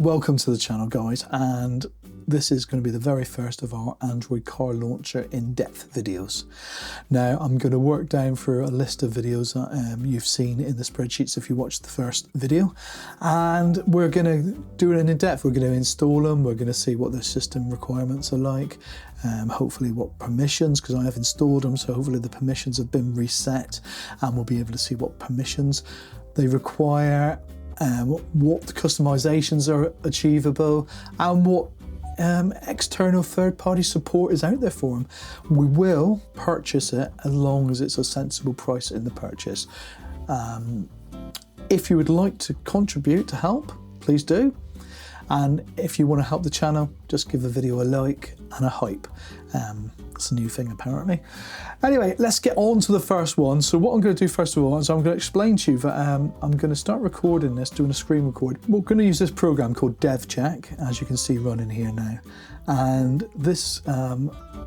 Welcome to the channel, guys, and this is going to be the very first of our Android car launcher in-depth videos. Now, I'm going to work down through a list of videos that you've seen in the spreadsheets if you watched the first video, and we're going to do it in depth. We're going to install them, we're going to see what the system requirements are like, hopefully what permissions, because I have installed them, so hopefully the permissions have been reset, and we'll be able to see what permissions they require, what customizations are achievable, and what external third-party support is out there for them. We will purchase it as long as it's a sensible price in the purchase. If you would like to contribute to help, please do. And if you want to help the channel, just give the video a like and a hype. It's a new thing apparently. Anyway, let's get on to the first one. So what I'm going to do first of all is I'm going to explain to you that I'm going to start recording this, doing a screen record. We're going to use this program called DevCheck, as you can see running here now. And this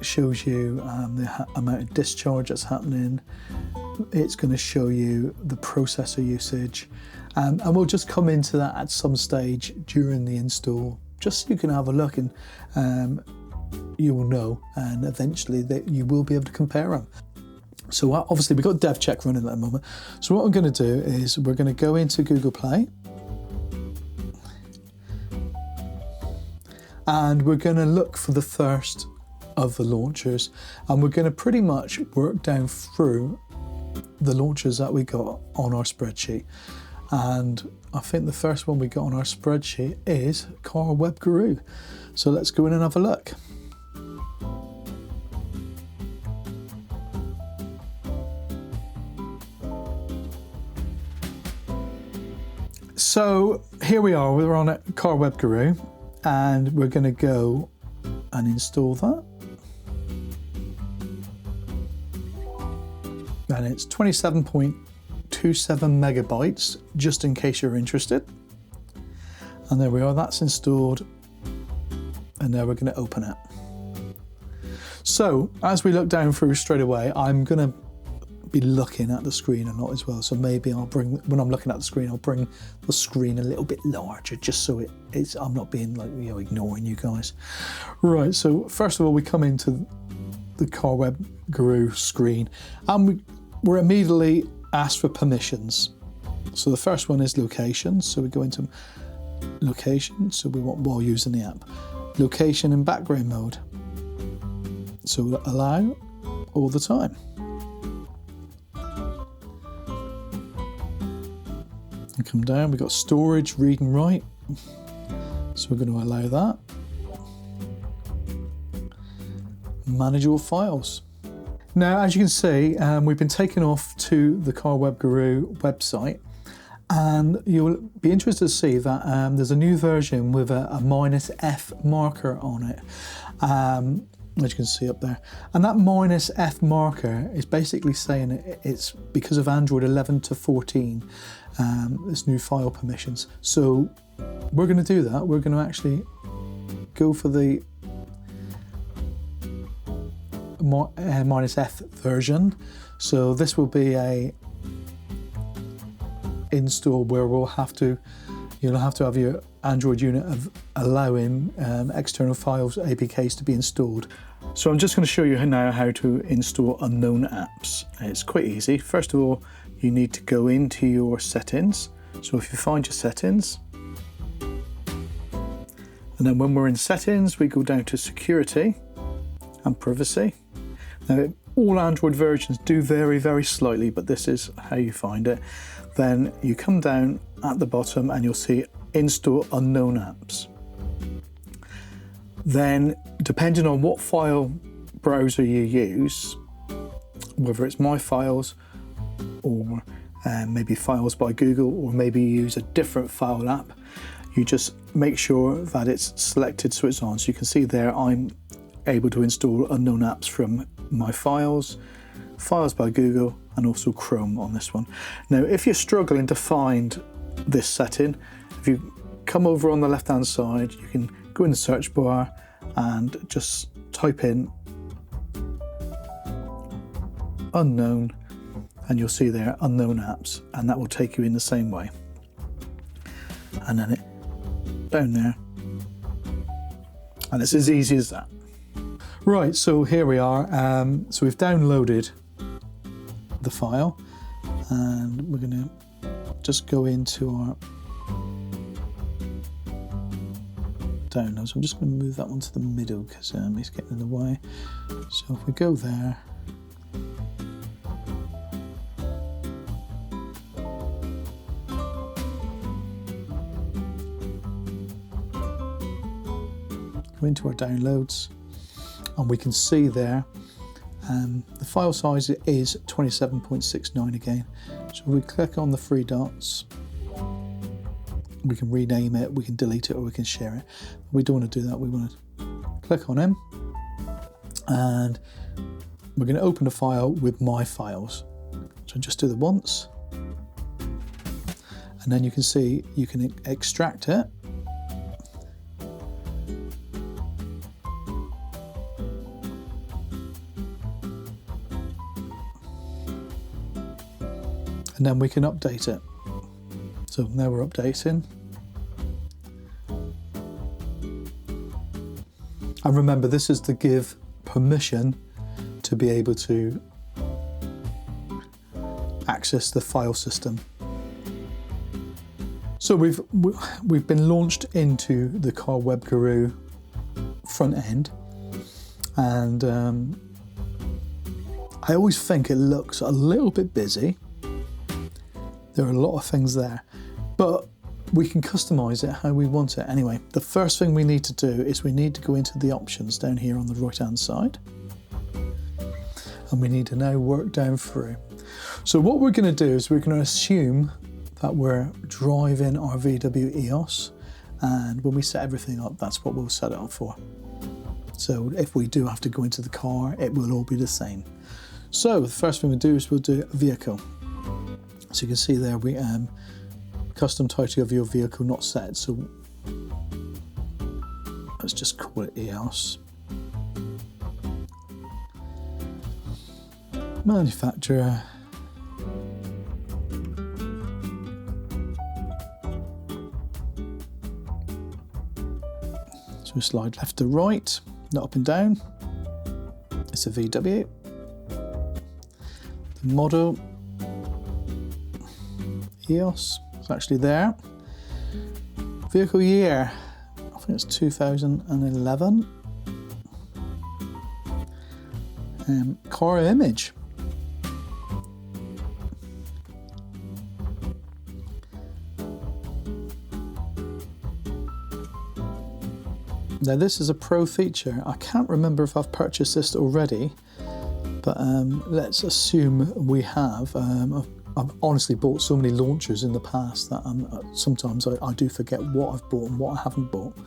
shows you the amount of discharge that's happening. It's going to show you the processor usage. And we'll just come into that at some stage during the install, just so you can have a look, and you will know, and eventually that you will be able to compare them. So obviously we've got DevCheck running at the moment. So what I'm going to do is we're going to go into Google Play, and we're going to look for the first of the launchers, and we're going to pretty much work down through the launchers that we got on our spreadsheet. And I think the first one we got on our spreadsheet is Car Web Guru. So let's go in and have a look. So here we are, we're on Car Web Guru, and we're going to go and install that. And it's 27.27 megabytes, just in case you're interested. And there we are, that's installed. And now we're going to open it. So as we look down through straight away, I'm going to be looking at the screen a lot as well. So maybe I'll bring, when I'm looking at the screen, I'll bring the screen a little bit larger, just so it's I'm not being like, you know, ignoring you guys. Right, so first of all, we come into the Car Web Guru screen, and we're immediately asked for permissions. So the first one is location. So we go into location. So we want, while using the app, location in background mode. So we'll allow all the time. And come down, we've got storage, read and write. So we're going to allow that. Manage all files. Now, as you can see, we've been taken off to the Car Web Guru website, and you'll be interested to see that there's a new version with a -F marker on it, as you can see up there. And that -F marker is basically saying it's because of Android 11 to 14, this new file permissions. So we're going to do that. We're going to actually go for the -F version. So this will be a install where you'll have to have your Android unit of allowing external files, APKs, to be installed. So I'm just going to show you now how to install unknown apps. It's quite easy. First of all, you need to go into your settings. So if you find your settings, and then when we're in settings, we go down to security and privacy. Now, all Android versions do vary very slightly, but this is how you find it. Then you come down at the bottom and you'll see install unknown apps. Then, depending on what file browser you use, whether it's My Files or maybe Files by Google, or maybe you use a different file app, you just make sure that it's selected so it's on. So you can see there I'm able to install unknown apps from My Files, Files by Google, and also Chrome on this one. Now, if you're struggling to find this setting, if you come over on the left hand side, you can go in the search bar and just type in unknown, and you'll see there unknown apps, and that will take you in the same way. And then down there. And it's as easy as that. Right, so here we are. So we've downloaded the file, and we're going to just go into our downloads. I'm just going to move that one to the middle because he's getting in the way. So if we go there, go into our downloads, and we can see there the file size is 27.69 again. So we click on the three dots, we can rename it, we can delete it, or we can share it. We don't want to do that. We want to click on him, and we're going to open a file with my files. So just do the once, and then you can see you can extract it. And then we can update it. So now we're updating. And remember, this is to give permission to be able to access the file system. So we've been launched into the Car Web Guru front end, and I always think it looks a little bit busy. There are a lot of things there, but we can customize it how we want it. Anyway, the first thing we need to do is we need to go into the options down here on the right hand side, and we need to now work down through. So what we're going to do is we're going to assume that we're driving our VW EOS, and when we set everything up, that's what we'll set it up for. So if we do have to go into the car, it will all be the same. So the first thing we do is we'll do a vehicle. So you can see there, we custom title of your vehicle not set. So let's just call it EOS. Manufacturer. So we slide left to right, not up and down. It's a VW. The model. EOS, it's actually there. Vehicle year, I think it's 2011. Car image. Now this is a pro feature. I can't remember if I've purchased this already, but let's assume we have. I've honestly bought so many launchers in the past that sometimes I do forget what I've bought and what I haven't bought.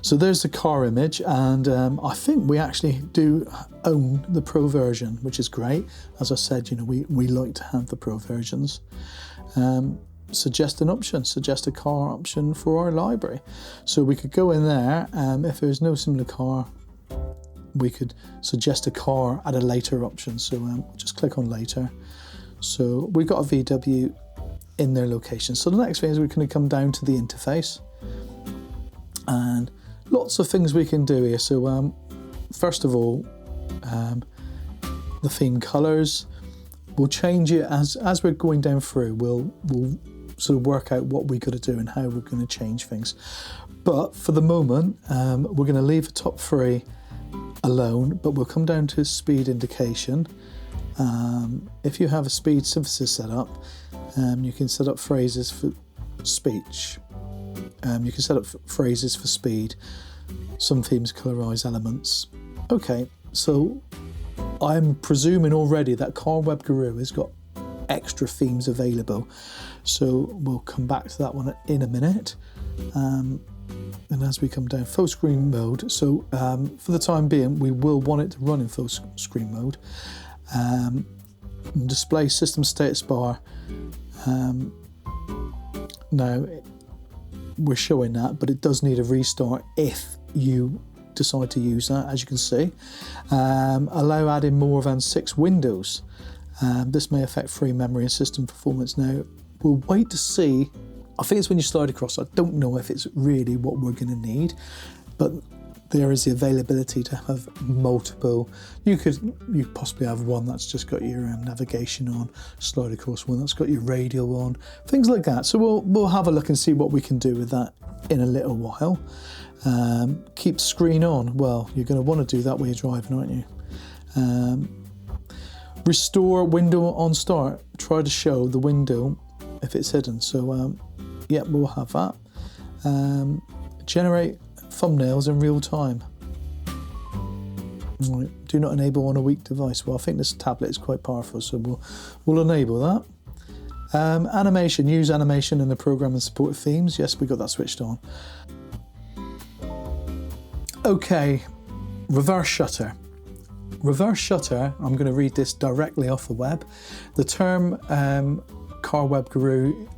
So there's the car image, and I think we actually do own the pro version, which is great. As I said, you know, we like to have the pro versions. Suggest an option, suggest a car option for our library. So we could go in there, if there's no similar car, we could suggest a car at a later option. So just click on later. So we've got a VW in their location. So the next thing is we're going to come down to the interface, and lots of things we can do here. So first of all, the theme colors, we'll change it as we're going down through. We'll sort of work out what we're going to do and how we're going to change things. But for the moment, we're going to leave the top three alone, but we'll come down to speed indication. If you have a speed synthesis set up, you can set up phrases for speech. You can set up phrases for speed. Some themes colorize elements. Okay, so I'm presuming already that Car Web Guru has got extra themes available. So we'll come back to that one in a minute. And as we come down, full screen mode. So for the time being, we will want it to run in full screen mode. Display system status bar. Now we're showing that, but it does need a restart if you decide to use that, as you can see. Allow adding more than 6 windows. This may affect free memory and system performance. Now we'll wait to see I think it's when you slide across. I don't know if it's really what we're going to need, but there is the availability to have multiple. You possibly have one that's just got your navigation on, slide across one that's got your radio on, things like that. So we'll have a look and see what we can do with that in a little while. Keep screen on. Well, you're going to want to do that while you're driving, aren't you? Restore window on start. Try to show the window if it's hidden. So yeah, we'll have that. Generate thumbnails in real time. Right. Do not enable on a weak device. Well, I think this tablet is quite powerful, so we'll enable that. Animation. Use animation in the program and support themes. Yes, we got that switched on. Okay, reverse shutter. Reverse shutter, I'm going to read this directly off the web. The term Car Web Guru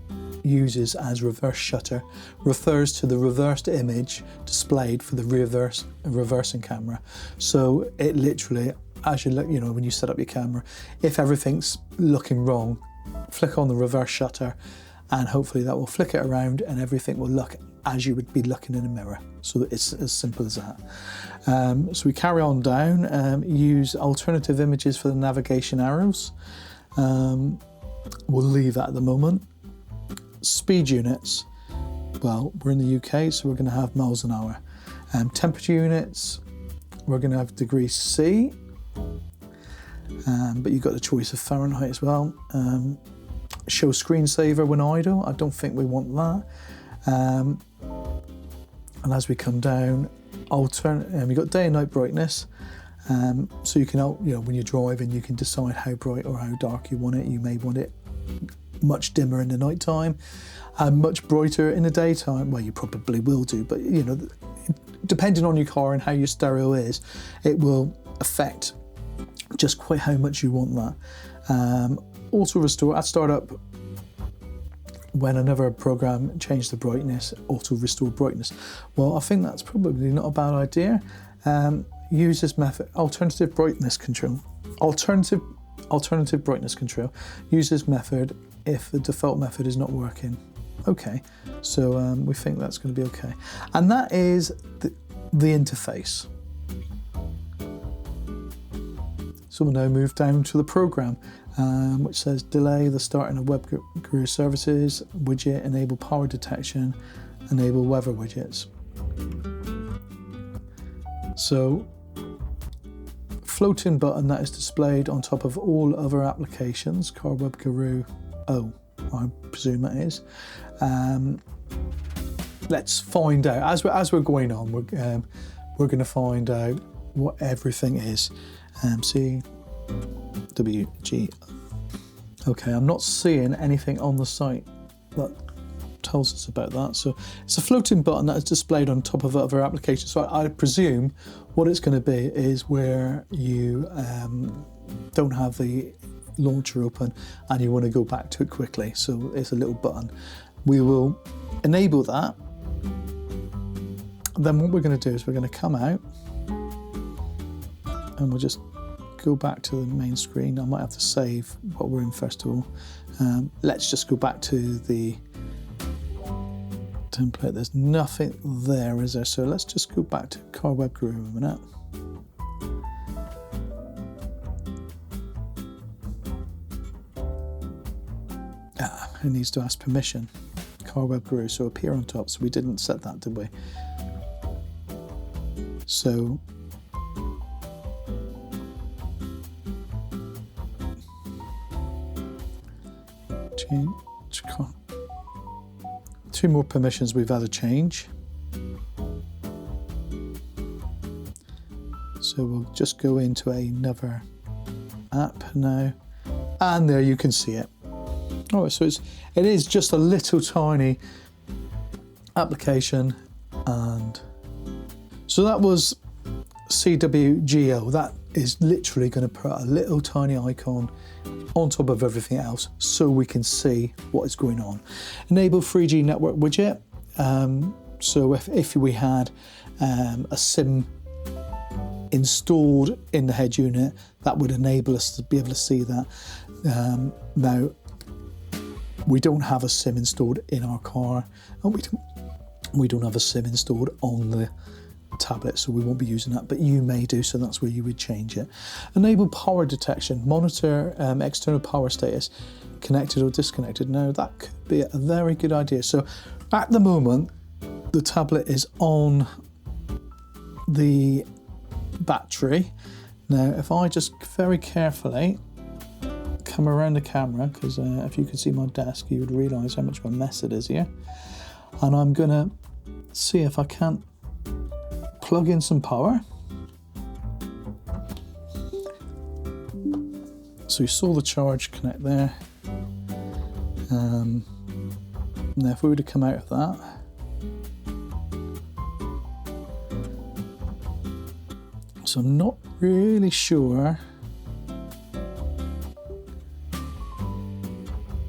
uses as reverse shutter refers to the reversed image displayed for the reversing camera. So it literally, as you look, when you set up your camera, if everything's looking wrong, flick on the reverse shutter and hopefully that will flick it around and everything will look as you would be looking in a mirror. So it's as simple as that. So we carry on down, use alternative images for the navigation arrows. We'll leave that at the moment. Speed units, well, we're in the UK, so we're going to have miles an hour. Temperature units, we're going to have degrees C, but you've got the choice of Fahrenheit as well. Show screensaver when idle, I don't think we want that. And as we come down, we've got day and night brightness. So you can, when you're driving, you can decide how bright or how dark you want it. You may want it much dimmer in the night time and much brighter in the daytime. Well, you probably will do, but depending on your car and how your stereo is, it will affect just quite how much you want that. Auto restore at startup. When another program changed the brightness, auto restore brightness. Well, I think that's probably not a bad idea. Use this method, alternative brightness control. Alternative brightness control. Use this method if the default method is not working. Okay, so we think that's going to be okay. And that is the interface. So we'll now move down to the program, which says delay the starting of Web Guru services, widget, enable power detection, enable weather widgets. So floating button that is displayed on top of all other applications, Car Web Guru, I presume that is. Let's find out, as we're going on, we're going to find out what everything is. C, W, G. Okay, I'm not seeing anything on the site that tells us about that. So it's a floating button that is displayed on top of other applications. So I presume what it's going to be is where you don't have the launcher open and you want to go back to it quickly. So it's a little button. We will enable that. Then what we're going to do is we're going to come out and we'll just go back to the main screen. I might have to save what we're in first of all. Let's just go back to the template. There's nothing there, is there? So let's just go back to Car Web Guru a minute. It needs to ask permission. Car Web Guru, so appear on top. So we didn't set that, did we? So two more permissions we've had a change. So we'll just go into another app now, and there you can see it. All right, so it is just a little tiny application, and so that was CWGO. That is literally going to put a little tiny icon on top of everything else so we can see what is going on. Enable 3G network widget. So if we had a SIM installed in the head unit, that would enable us to be able to see that. Now, we don't have a SIM installed in our car, and we don't have a SIM installed on the tablet, so we won't be using that, but you may do, so that's where you would change it. Enable power detection, monitor external power status, connected or disconnected. Now that could be a very good idea. So at the moment, the tablet is on the battery. Now, if I just very carefully come around the camera, because if you could see my desk, you would realise how much of a mess it is here. And I'm gonna see if I can't plug in some power. So you saw the charge connect there. Now if we were to come out of that, so I'm not really sure.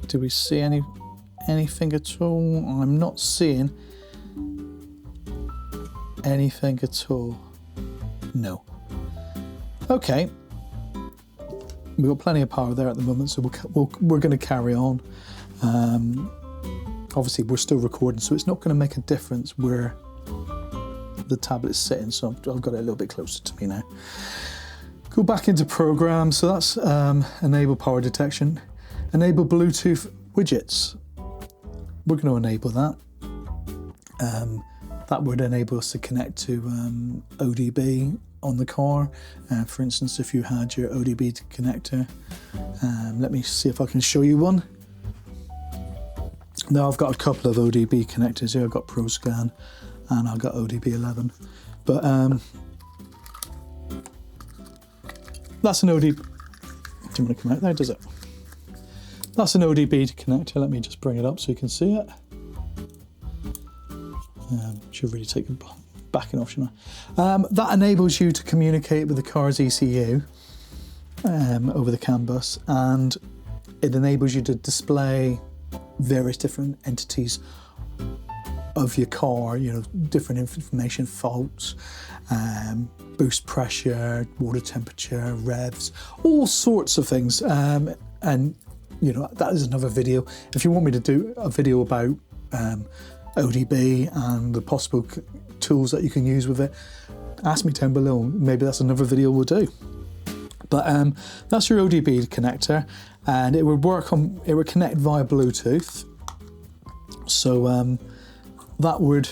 Do we see anything at all? I'm not seeing anything at all. No. Okay. We've got plenty of power there at the moment, so we're going to carry on. Obviously, we're still recording, so it's not going to make a difference where the tablet's sitting. So I've got it a little bit closer to me now. Go back into programs. So that's enable power detection. Enable Bluetooth widgets. We're going to enable that. That would enable us to connect to ODB on the car. For instance, if you had your ODB connector, let me see if I can show you one. Now I've got a couple of ODB connectors here. I've got ProScan and I've got ODB11. But that's an ODB. Do you want to come out there? Does it? That's an ODB connector. Let me just bring it up so you can see it. Should really take it backing off, shouldn't I? That enables you to communicate with the car's ECU over the CAN bus, and it enables you to display various different entities of your car, you know, different information, faults, boost pressure, water temperature, revs, all sorts of things. And, you know, that is another video. If you want me to do a video about ODB and the possible tools that you can use with it, ask me down below. Maybe that's another video we'll do. But that's your ODB connector, and it would connect via Bluetooth. So that would,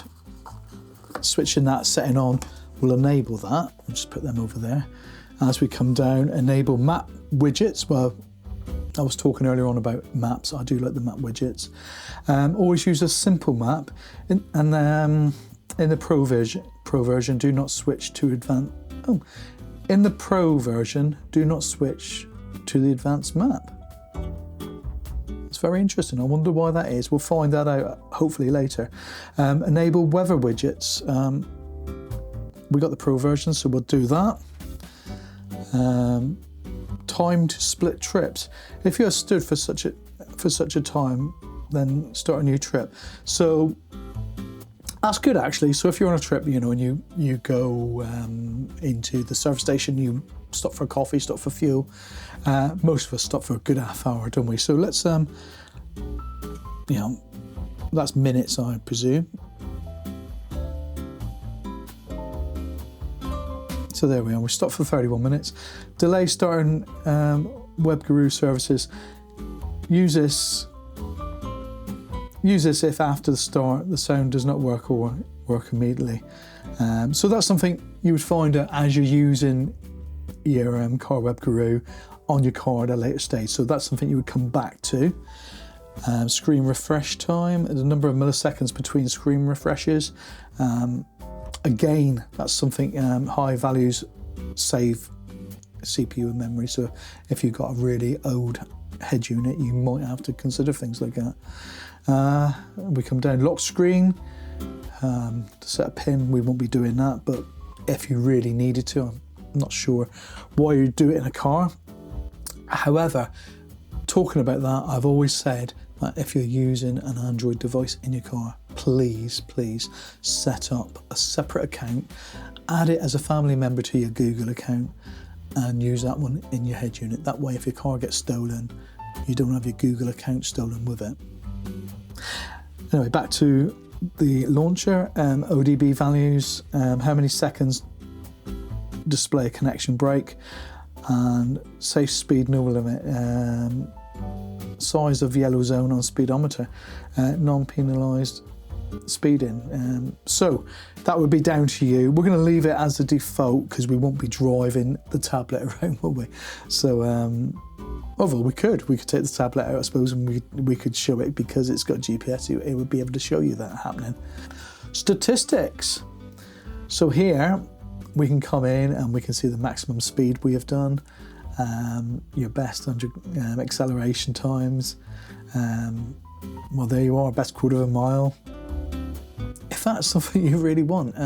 switching that setting on will enable that. I'll just put them over there. As we come down, enable map widgets. Well, I was talking earlier on about maps. I do like the map widgets. Always use a simple map. In the Pro version, do not switch to advanced. Oh, in the Pro version, do not switch to the advanced map. It's very interesting. I wonder why that is. We'll find that out hopefully later. Enable weather widgets. We got the Pro version, so we'll do that. Time to split trips. If you're stood for such a time, then start a new trip. So that's good actually. So if you're on a trip, you know, and you go into the service station, you stop for coffee, stop for fuel. Most of us stop for a good half hour, don't we? So let's, you know, that's minutes, I presume. So there we are, we stopped for 31 minutes. Delay starting WebGuru services. Use this if after the start the sound does not work or work immediately. So that's something you would find out as you're using your car WebGuru on your car at a later stage. So that's something you would come back to. Screen refresh time, the number of milliseconds between screen refreshes. Again, that's something, high values save CPU and memory. So if you've got a really old head unit, you might have to consider things like that. We come down, lock screen, to set a pin. We won't be doing that, but if you really needed to, I'm not sure why you do it in a car. However, talking about that, I've always said that if you're using an Android device in your car, please set up a separate account, add it as a family member to your Google account, and use that one in your head unit. That way, if your car gets stolen, you don't have your Google account stolen with it. Anyway, back to the launcher, ODB values, how many seconds display a connection break, and safe speed no limit, size of yellow zone on speedometer, non-penalised speeding. So that would be down to you. We're going to leave it as the default because we won't be driving the tablet around, will we? So although we could take the tablet out, I suppose, and we could show it because it's got GPS. It would be able to show you that happening. Statistics. So here we can come in and we can see the maximum speed we have done, your best 100 acceleration times. Well, there you are, best quarter of a mile. If that's something you really want,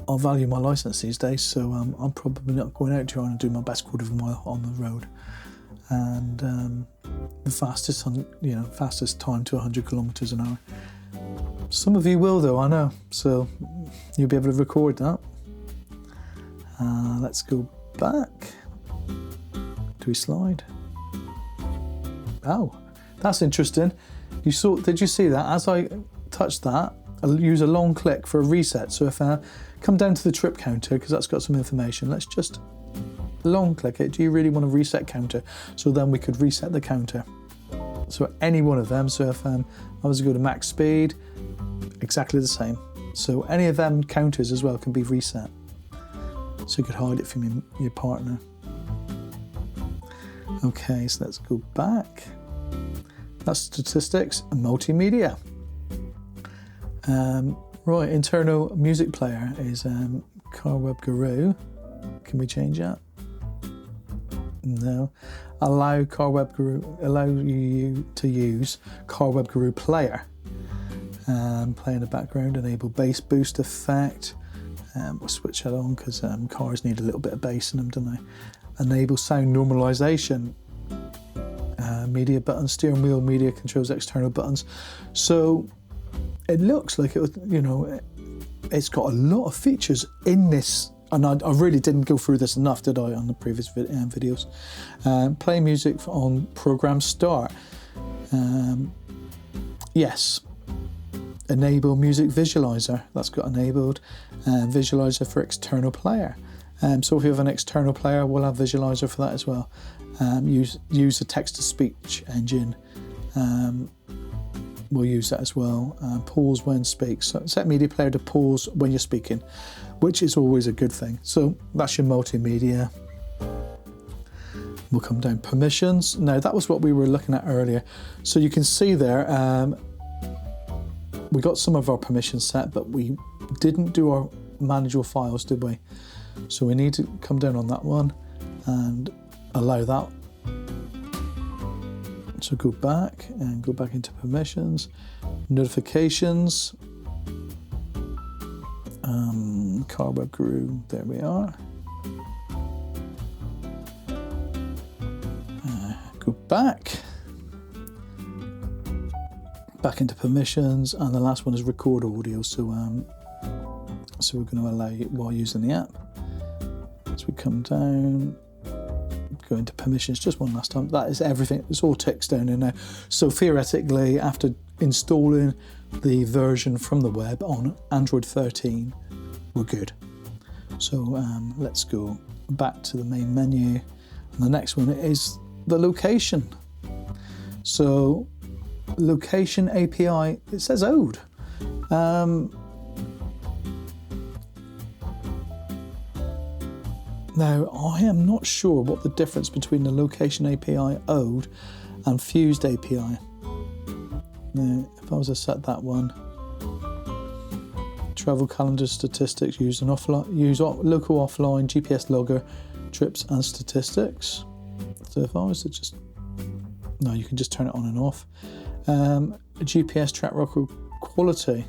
I'll value my license these days, so I'm probably not going out trying to do my best quarter of a mile on the road. And the fastest time to 100 kilometers an hour. Some of you will, though, I know, so you'll be able to record that. Let's go back. Do we slide? Oh, that's interesting. Did you see that? As I touch that, I'll use a long click for a reset. So if I come down to the trip counter, because that's got some information, let's just long click it. Do you really want to reset counter? So then we could reset the counter. So any one of them. So if I was to go to max speed, exactly the same. So any of them counters as well can be reset. So you could hide it from your partner. Okay, so let's go back. That's statistics and multimedia. Right, internal music player is Car Web Guru. Can we change that? No. Allow you to use Car Web Guru player. Play in the background, enable bass boost effect. We'll switch that on because cars need a little bit of bass in them, don't they? Enable sound normalization. Media buttons, steering wheel media controls, external buttons. So it looks like it's got a lot of features in this, and I really didn't go through this enough, did I, on the previous videos. Play music on program start. Yes. Enable music visualizer, that's got enabled. Visualizer for external player. So if you have an external player, we'll have visualizer for that as well. Use the text-to-speech engine. We'll use that as well. Pause when speaks. So set media player to pause when you're speaking, which is always a good thing. So that's your multimedia. We'll come down permissions. Now that was what we were looking at earlier. So you can see there, we got some of our permissions set, but we didn't do our manage all files, did we? So we need to come down on that one and allow that. So go back and go back into permissions, notifications, Car Web Guru, there we are. Go back into permissions, and the last one is record audio. So we're going to allow you while using the app. So we come down, go into permissions just one last time. That is everything. It's all ticks down in there. So theoretically, after installing the version from the web on Android 13, we're good. So let's go back to the main menu. And the next one is the location. So location API, it says owed. Now, I am not sure what the difference between the location API owed and fused API. Now, if I was to set that one, travel calendar statistics, use local offline GPS logger, trips and statistics. So if I was to no, you can just turn it on and off. GPS track record quality,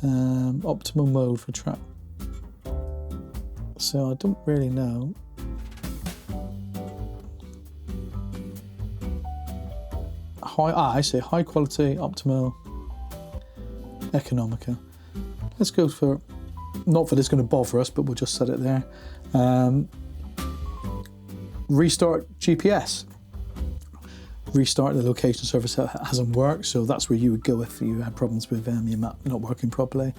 optimal mode for track. So I don't really know. I say high quality, optimal, economical. Let's go for, not that it's going to bother us, but we'll just set it there. restart GPS. Restart the location service that hasn't worked, so that's where you would go if you had problems with your map not working properly.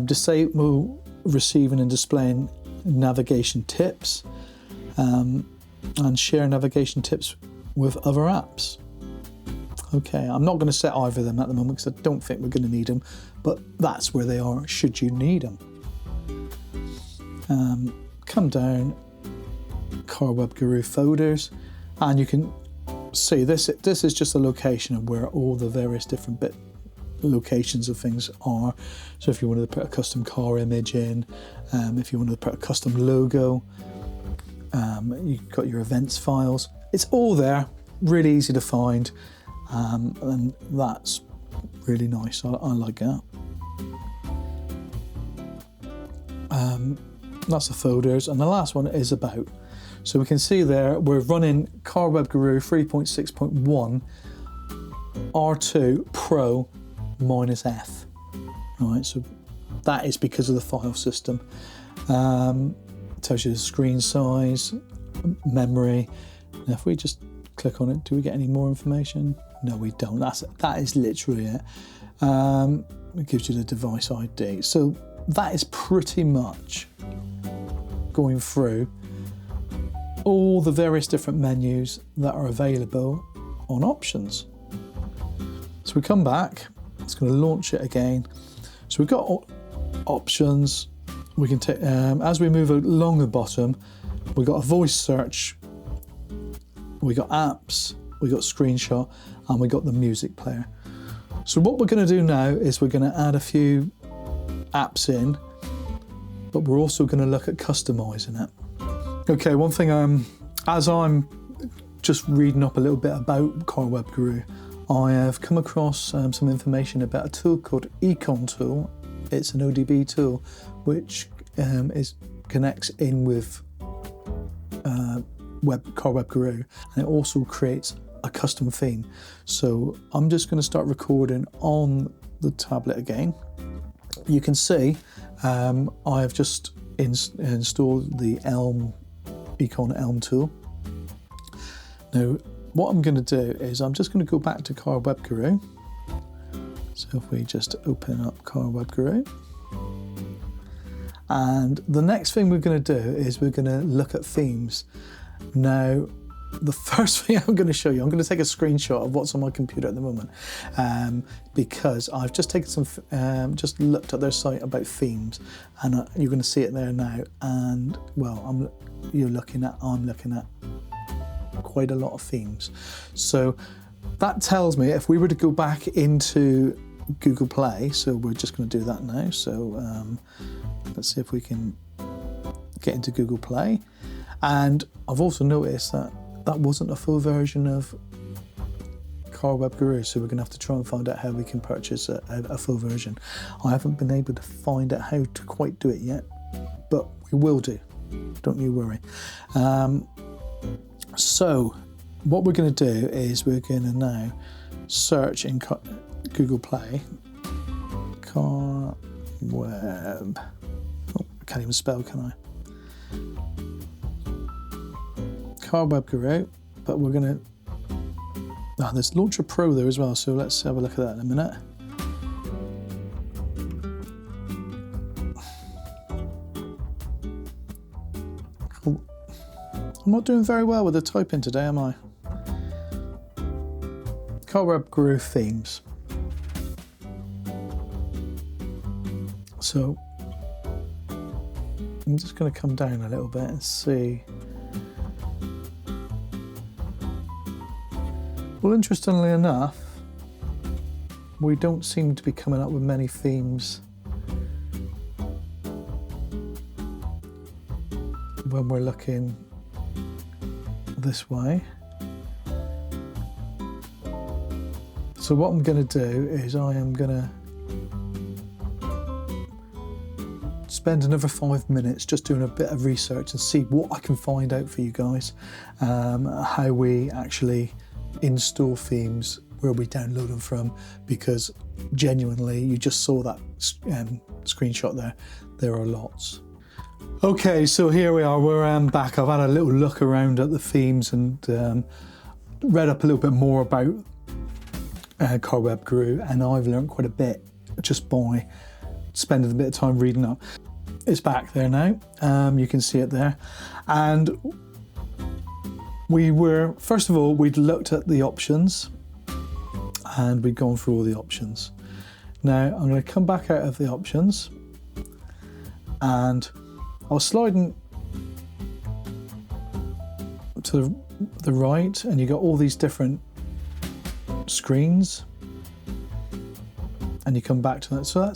Disable receiving and displaying navigation tips, and share navigation tips with other apps. Okay, I'm not going to set either of them at the moment because I don't think we're going to need them, but that's where they are should you need them. Come down, Car Web Guru folders, and you can see this is just a location of where all the various different locations of things are. So if you wanted to put a custom car image in, if you wanted to put a custom logo, you've got your events files. It's all there, really easy to find, and that's really nice. I like that. That's the folders, and the last one is about. So we can see there we're running Car Web Guru 3.6.1 R2 Pro -F. Right, so that is because of the file system. Tells you the screen size, memory. Now if we just click on it, do we get any more information? No, we don't. That is literally it. It gives you the device ID. So that is pretty much going through all the various different menus that are available on options. So we come back, it's going to launch it again. So we've got options. We can take, as we move along the bottom, we've got a voice search, we got apps, we got screenshot, and we got the music player. So what we're going to do now is we're going to add a few apps in, but we're also going to look at customizing it. Okay, one thing, as I'm just reading up a little bit about Car Web Guru, I have come across some information about a tool called Eonon tool. It's an ODB tool which connects in with Car Web Guru, and it also creates a custom theme. So I'm just going to start recording on the tablet again. You can see I have just installed the Eonon Elm tool. Now what I'm going to do is I'm just going to go back to Car Web Guru. So if we just open up Car Web Guru, and the next thing we're going to do is we're going to look at themes. Now the first thing I'm going to show you, I'm going to take a screenshot of what's on my computer at the moment, because I've just taken some, just looked at their site about themes, and you're going to see it there now. And well, I'm looking at quite a lot of themes. So that tells me if we were to go back into Google Play, so we're just going to do that now. So let's see if we can get into Google Play. And I've also noticed that wasn't a full version of Car Web Guru, so we're going to have to try and find out how we can purchase a full version. I haven't been able to find out how to quite do it yet, but we will do. Don't you worry. So what we're going to do is we're going to now search in Google Play Car Web. Oh, I can't even spell, can I? Car Web Guru, but we're going to. There's Launcher Pro there as well, so let's have a look at that in a minute. Cool. I'm not doing very well with the typing today, am I? Car Web Guru themes. So I'm just going to come down a little bit and see. Well, interestingly enough, we don't seem to be coming up with many themes when we're looking this way. So what I'm going to do is I am going to spend another 5 minutes just doing a bit of research and see what I can find out for you guys, how we actually install themes, where we download them from, because genuinely you just saw that screenshot there are lots. Okay, so here we are, we're back. I've had a little look around at the themes and read up a little bit more about Car Web Guru, and I've learned quite a bit just by spending a bit of time reading up. It's back there now, you can see it there. And first of all, we'd looked at the options and we'd gone through all the options. Now I'm going to come back out of the options, and I was sliding to the right, and you got all these different screens, and you come back to that. So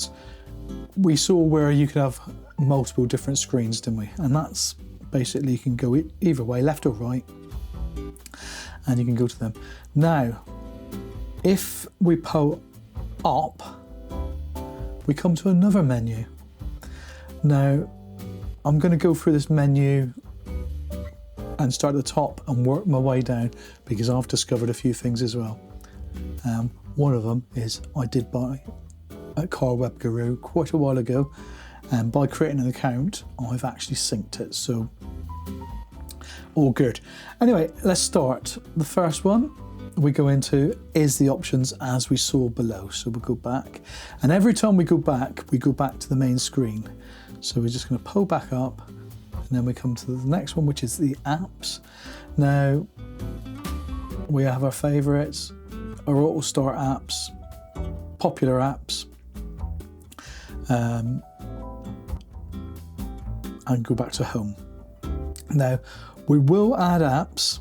we saw where you could have multiple different screens, didn't we? And that's basically, you can go either way, left or right, and you can go to them. Now, if we pull up, we come to another menu. Now, I'm going to go through this menu and start at the top and work my way down, because I've discovered a few things as well. One of them is I did buy a Car Web Guru quite a while ago, and by creating an account, I've actually synced it, so all good. Anyway, let's start. The first one we go into is the options as we saw below. So we'll go back, and every time we go back to the main screen. So we're just going to pull back up, and then we come to the next one, which is the apps. Now we have our favorites, our auto start apps, popular apps, and go back to home. Now we will add apps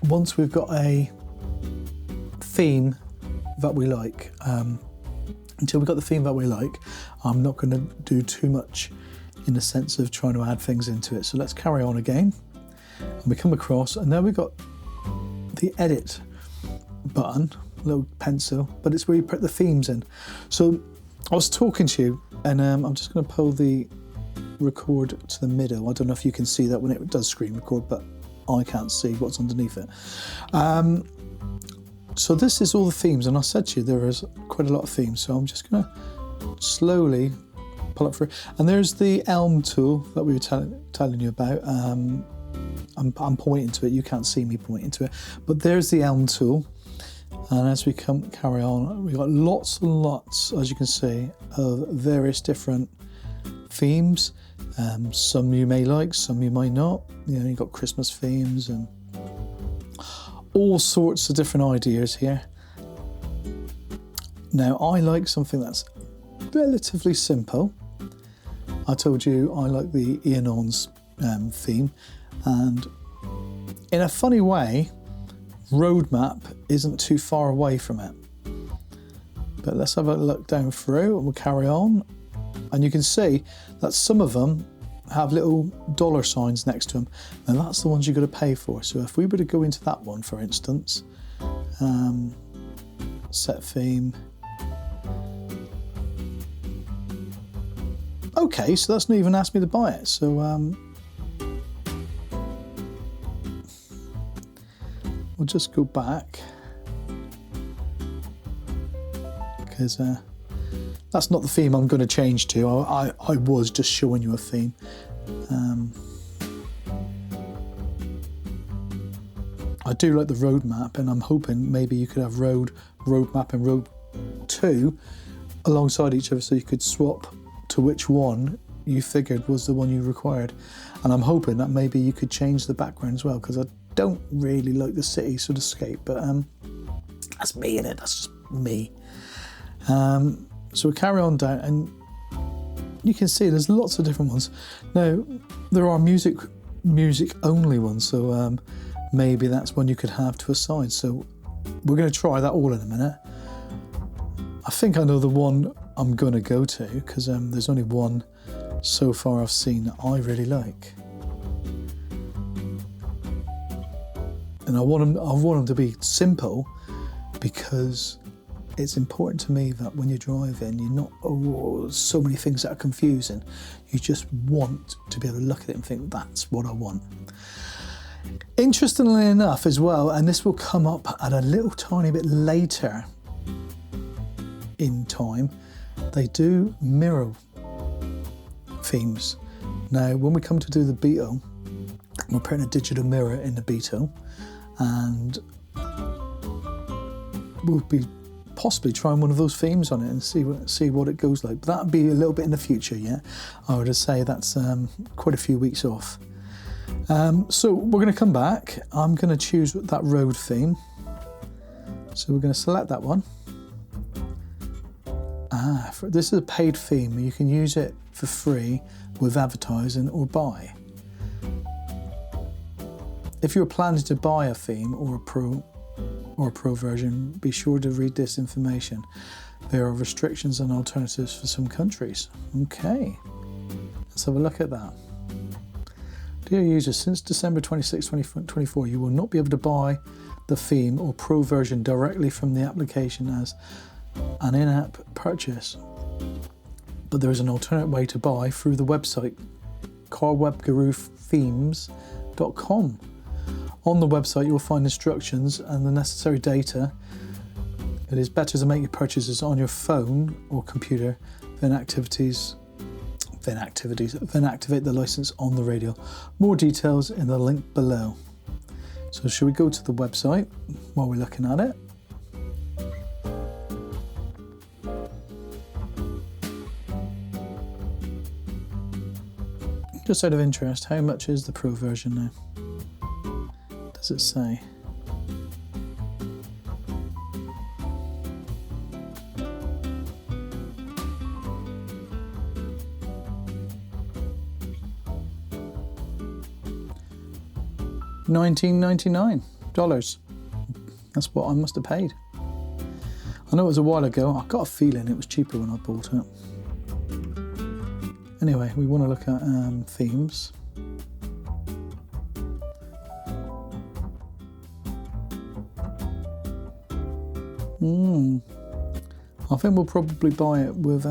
once we've got a theme that we like. Until we've got the theme that we like, I'm not going to do too much in the sense of trying to add things into it. So let's carry on again, and we come across, and now we've got the edit button, little pencil, but it's where you put the themes in. So I was talking to you, and I'm just going to pull the record to the middle. I don't know if you can see that when it does screen record, but I can't see what's underneath it. So this is all the themes, and I said to you there is quite a lot of themes, so I'm just going to slowly pull up through. And there's the Elm tool that we were telling you about. I'm pointing to it, you can't see me pointing to it, but there's the Elm tool. And as we carry on, we've got lots and lots, as you can see, of various different themes. Some you may like, some you might not. You know, you've got Christmas themes and all sorts of different ideas here. Now, I like something that's relatively simple. I told you I like the Eonon's theme, and in a funny way, roadmap isn't too far away from it. But let's have a look down through, and we'll carry on. And you can see that some of them have little dollar signs next to them, and that's the ones you've got to pay for. So if we were to go into that one, for instance, set theme. Okay, so that's not even asked me to buy it. So we'll just go back, because that's not the theme I'm going to change to. I was just showing you a theme. I do like the roadmap, and I'm hoping maybe you could have roadmap and road 2 alongside each other, so you could swap to which one you figured was the one you required. And I'm hoping that maybe you could change the background as well, because I don't really like the city cityscape, but that's me in it, that's just me. So we carry on down, and you can see there's lots of different ones. Now, there are music only ones, so maybe that's one you could have to a side. So we're going to try that all in a minute. I think I know the one I'm going to go to, because there's only one so far I've seen that I really like. And I want them to be simple, because it's important to me that when you're driving, you're not, so many things that are confusing. You just want to be able to look at it and think, that's what I want. Interestingly enough as well, and this will come up at a little tiny bit later in time, they do mirror themes. Now, when we come to do the Beetle, we're putting a digital mirror in the Beetle, and we'll be possibly trying one of those themes on it and see what it goes like. But that'll be a little bit in the future yet. I would say that's quite a few weeks off. So we're going to come back. I'm going to choose that road theme. So we're going to select that one. This is a paid theme. You can use it for free with advertising or buy. If you're planning to buy a theme or a pro version, be sure to read this information. There are restrictions and alternatives for some countries. Okay, let's have a look at that. Dear users, since December 26, 2024, you will not be able to buy the theme or pro version directly from the application as an in-app purchase. But there is an alternate way to buy through the website carwebguruthemes.com. On the website you will find instructions and the necessary data. It is better to make your purchases on your phone or computer than activate the license on the radio. More details in the link below. So should we go to the website while we're looking at it? Just out of interest, how much is the pro version now? Does it say? $19.99. That's what I must have paid. I know it was a while ago. I got a feeling it was cheaper when I bought it. Anyway, we want to look at themes. I think we'll probably buy it with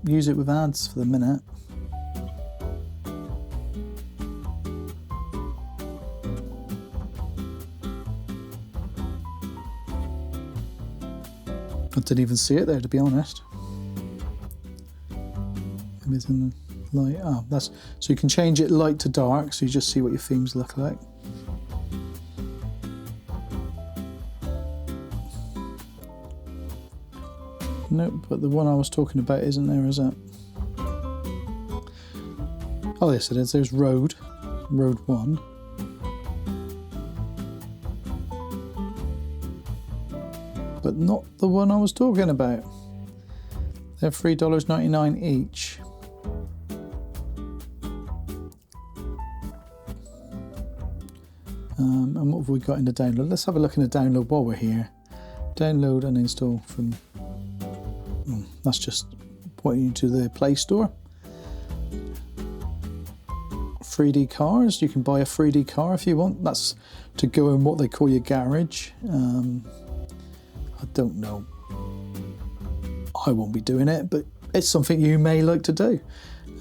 use it with ads for the minute. I didn't even see it there, to be honest. Maybe it's in the light. Oh, that's so you can change it light to dark, so you just see what your themes look like. Nope, but the one I was talking about isn't there, is it? Oh, yes, it is. There's Road 1. But not the one I was talking about. They're $3.99 each. And what have we got in the download? Let's have a look in the download while we're here. Download and install from... that's just pointing you to the Play Store. 3D cars, you can buy a 3D car if you want. That's to go in what they call your garage. I don't know. I won't be doing it, but it's something you may like to do.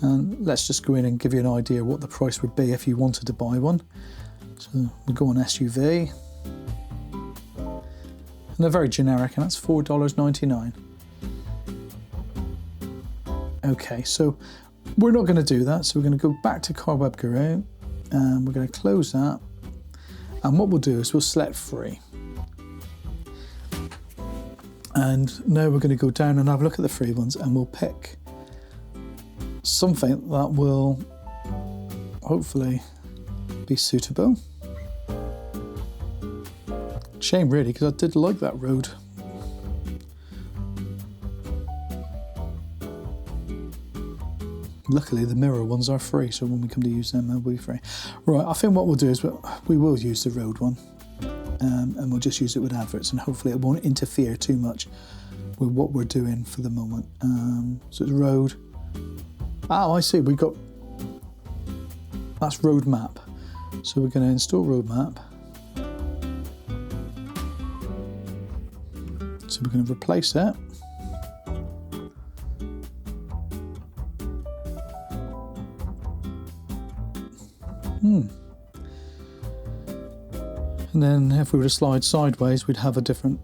And let's just go in and give you an idea what the price would be if you wanted to buy one. So we'll go on SUV. And they're very generic, and that's $4.99. Okay, so we're not going to do that. So we're going to go back to Car Web Guru, and we're going to close that. And what we'll do is we'll select free. And now we're going to go down and have a look at the free ones, and we'll pick something that will hopefully be suitable. Shame really, because I did like that road. Luckily the mirror ones are free, so when we come to use them they'll be free. Right, I think what we'll do is we will use the road one. And we'll just use it with adverts, and hopefully it won't interfere too much with what we're doing for the moment. So it's road. Oh, I see, that's road map. So we're going to install road map. So we're going to replace it. And then if we were to slide sideways, we'd have a different...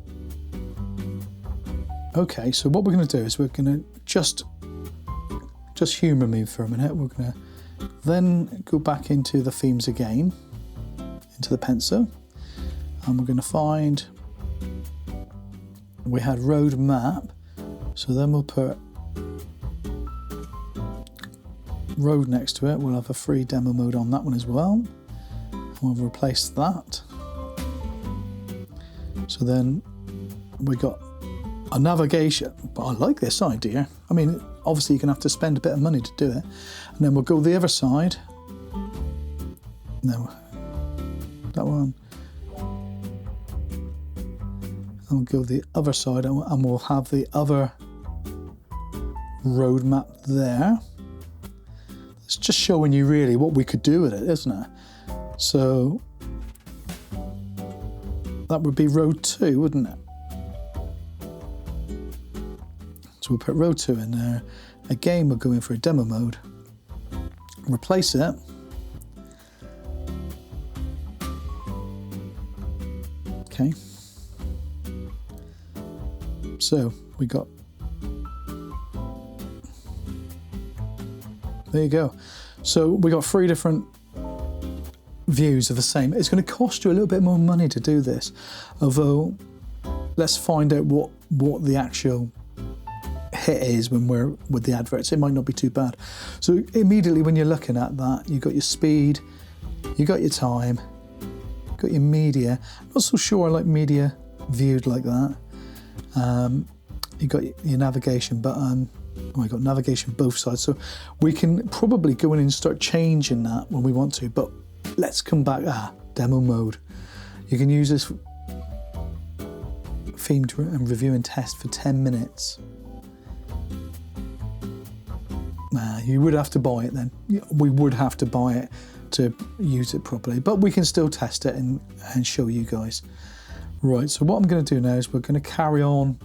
Okay, so what we're going to do is we're going to just humour me for a minute. We're going to Then go back into the themes again, into the pencil, and we're going to find, we had road map, so then we'll put road next to it. We'll have a free demo mode on that one as well. We'll replace that. So then we got a navigation, but I like this idea. I mean, obviously you're gonna have to spend a bit of money to do it. And then we'll go the other side. No, that one. And we'll go the other side and we'll have the other road map there. It's just showing you really what we could do with it, isn't it? So that would be road 2, wouldn't it? So we'll put road 2 in there. Again, we're going for a demo mode. Replace it. Okay. So we got, there you go. So we got 3 different views of the same. It's going to cost you a little bit more money to do this, although let's find out what the actual hit is when we're with the adverts. It might not be too bad. So immediately when you're looking at that, you've got your speed, you got your time, you've got your media. I'm not so sure I like media viewed like that. You got your navigation button. Oh, I got navigation both sides, so we can probably go in and start changing that when we want to, but let's come back. Demo mode. You can use this theme to review and test for 10 minutes. You would have to buy it then. We would have to buy it to use it properly, but we can still test it and show you guys. Right, so what I'm going to do now is we're going to carry on,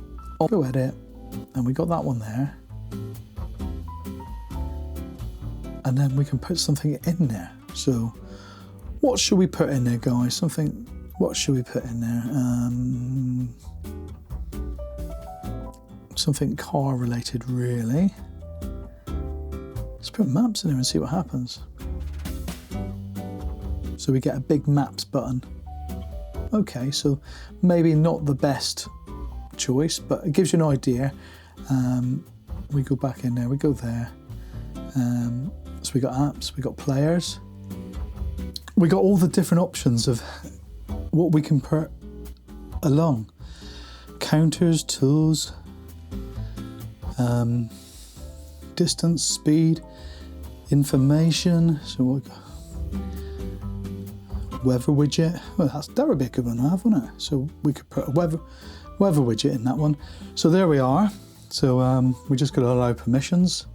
go edit, and we got that one there. And then we can put something in there. So what should we put in there, guys? What should we put in there? Something car related, really. Let's put maps in there and see what happens. So we get a big maps button. Okay, so maybe not the best choice, but it gives you an idea. We go back in there, we go there. So we got apps, we got players. We got all the different options of what we can put along. Counters, tools, distance, speed, information. So what we got? Weather widget. Well, that would be a good one to have, wouldn't it? So we could put a weather widget in that one. So there we are. So we just got to allow permissions.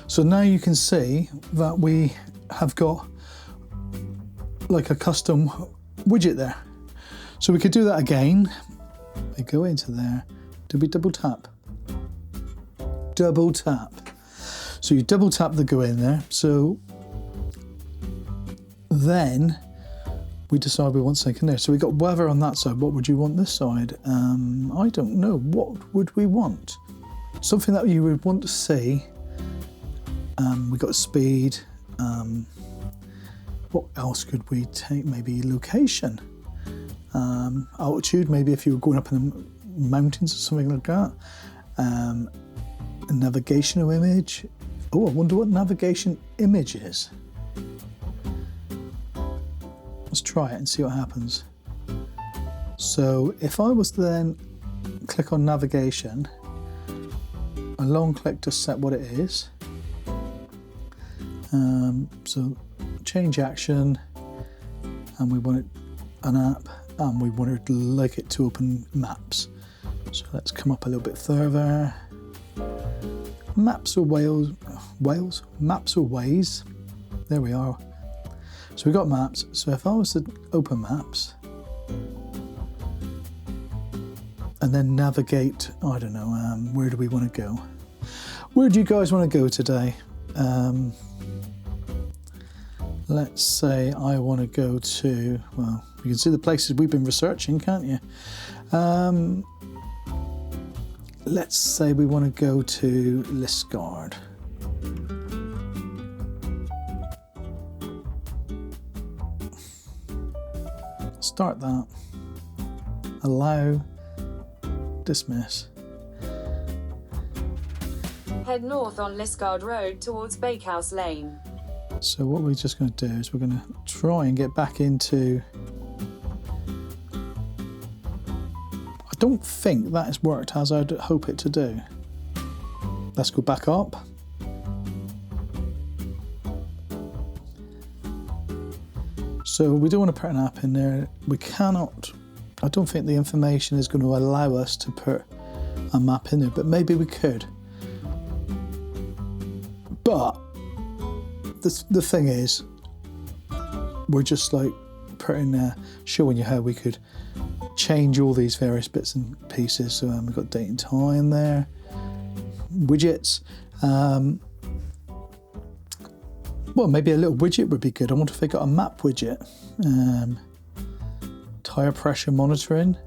So now you can see that we have got like a custom widget there. So we could do that again. We go into there. Do we double tap? Double tap. So you double tap to go in there. So then we decide we want something there. So we got weather on that side. What would you want this side? I don't know. What would we want? Something that you would want to see. We got speed. What else could we take? Maybe location. Altitude, maybe if you were going up in the mountains or something like that. A navigational image. Oh, I wonder what navigation image is. Let's try it and see what happens. So if I was to then click on navigation, a long click to set what it is. So change action, and we want it an app, and we want it like it to open maps. So let's come up a little bit further. Maps or Wales? Maps or ways? There we are. So we got maps. So if I was to open maps and then navigate, I don't know, where do we want to go? Where do you guys want to go today? Let's say I want to go to, well, you can see the places we've been researching, can't you? Let's say we want to go to Liscard. start that, allow, dismiss. Head north on Liscard Road towards Bakehouse Lane. So what we're just going to do is we're going to try and get back into... I don't think that has worked as I'd hope it to do. Let's go back up. So we do want to put an app in there. We cannot, I don't think the information is going to allow us to put a map in there, but maybe we could. But the thing is, we're just like showing you how we could change all these various bits and pieces. So we've got date and time there, widgets. Well, maybe a little widget would be good. I wonder if they got a map widget. Tire pressure monitoring,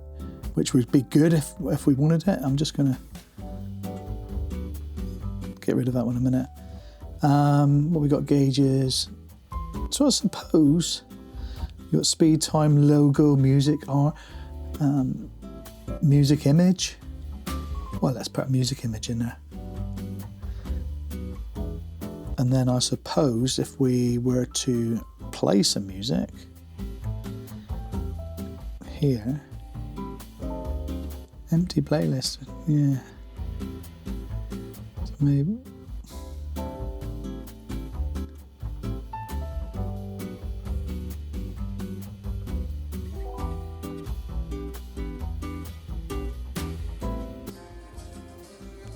which would be good if we wanted it. I'm just going to get rid of that one in a minute. What we got, gauges. So I suppose you got speed, time, logo, music, art, music image. Well, let's put a music image in there. And then I suppose if we were to play some music here, empty playlist, yeah. So maybe.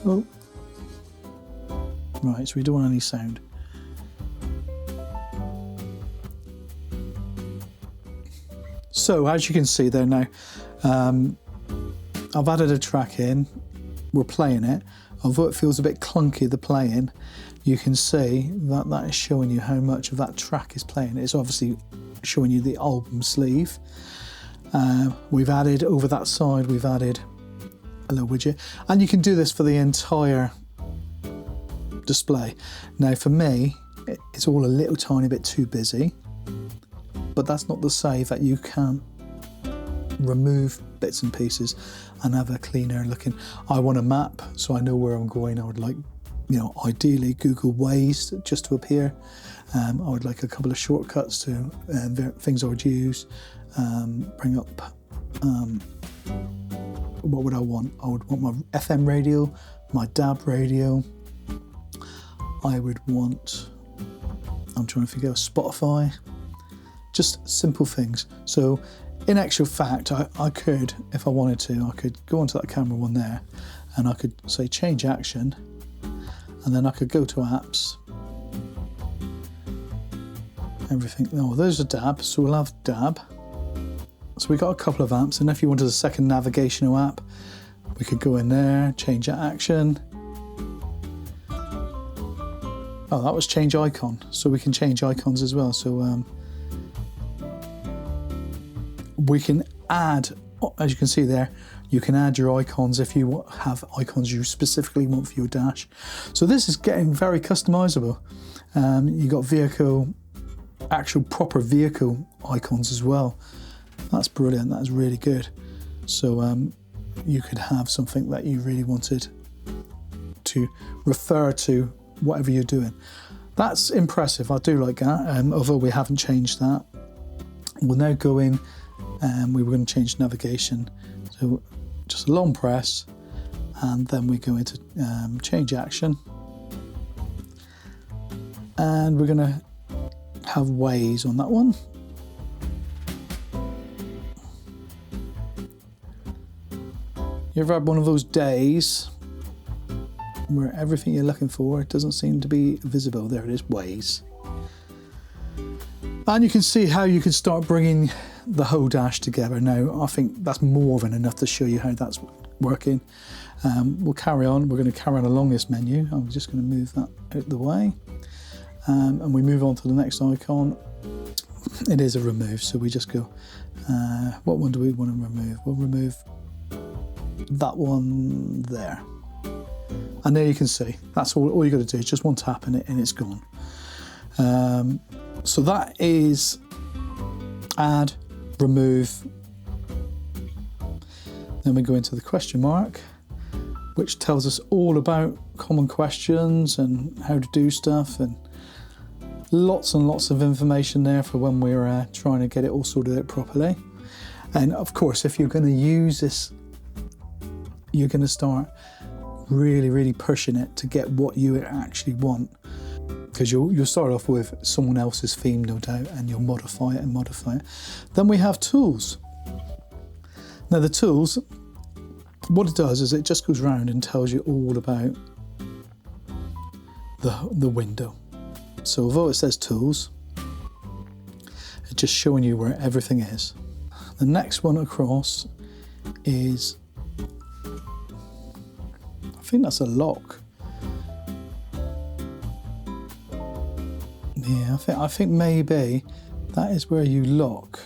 Oh. Right, so we don't want any sound. So as you can see there now, I've added a track in, we're playing it. Although it feels a bit clunky, the playing, you can see that that is showing you how much of that track is playing. It's obviously showing you the album sleeve. We've added, over that side, we've added a little widget. And you can do this for the entire display. Now for me, it's all a little tiny bit too busy, but that's not to say that you can't remove bits and pieces and have a cleaner looking. I want a map so I know where I'm going. I would like, you know, ideally Google Waze just to appear. I would like a couple of shortcuts to things I would use. Bring up, what would I want? I would want my FM radio, my DAB radio. I would want, I'm trying to figure out Spotify, just simple things. So in actual fact, I could, if I wanted to, I could go onto that camera one there and I could say change action, and then I could go to apps, everything. Oh, there's a DAB, so we'll have DAB. So we got a couple of apps, and if you wanted a second navigational app, we could go in there, change that action. Oh, that was change icon, so we can change icons as well. So we can add, as you can see there, you can add your icons if you have icons you specifically want for your dash. So this is getting very customizable. You got vehicle, actual proper vehicle icons as well. That's brilliant, that's really good. So you could have something that you really wanted to refer to whatever you're doing. That's impressive, I do like that, although we haven't changed that. We'll now go in, we were going to change navigation, so just a long press, and then we go into change action, and we're going to have Waze on that one. You ever had one of those days where everything you're looking for doesn't seem to be visible? There it is, Waze. And you can see how you can start bringing the whole dash together. Now, I think that's more than enough to show you how that's working. We'll carry on. We're going to carry on along this menu. I'm just going to move that out the way. And we move on to the next icon. It is a remove, so we just go, what one do we want to remove? We'll remove that one there. And there you can see, that's all you got to do, is just one tap in it and it's gone. So that is add, remove. Then we go into the question mark, which tells us all about common questions and how to do stuff, and lots and lots of information there for when we're trying to get it all sorted out properly. And of course, if you're going to use this, you're going to start really pushing it to get what you actually want, because you'll start off with someone else's theme, no doubt, and you'll modify it. Then we have tools. Now the tools, what it does is it just goes around and tells you all about the window. So although it says tools, it's just showing you where everything is. The next one across is, I think that's a lock. Yeah, I think maybe that is where you lock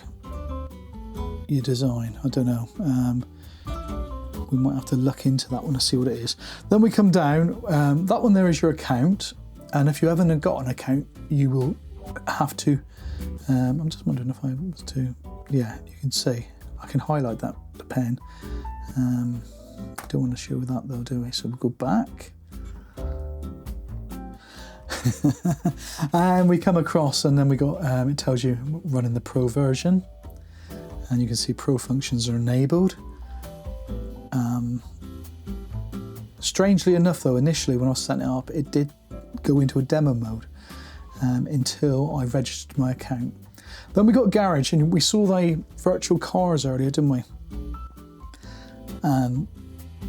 your design. I don't know. We might have to look into that one to see what it is. Then we come down. That one there is your account, and if you haven't got an account, you will have to. I'm just wondering if I was to. Yeah, you can see. I can highlight that with the pen. Don't want to show that though, do we? So we'll go back. And we come across, and then we got, it tells you running the Pro version, and you can see Pro functions are enabled. Strangely enough though, initially when I was setting it up, it did go into a demo mode until I registered my account. Then we got Garage, and we saw the virtual cars earlier, didn't we? And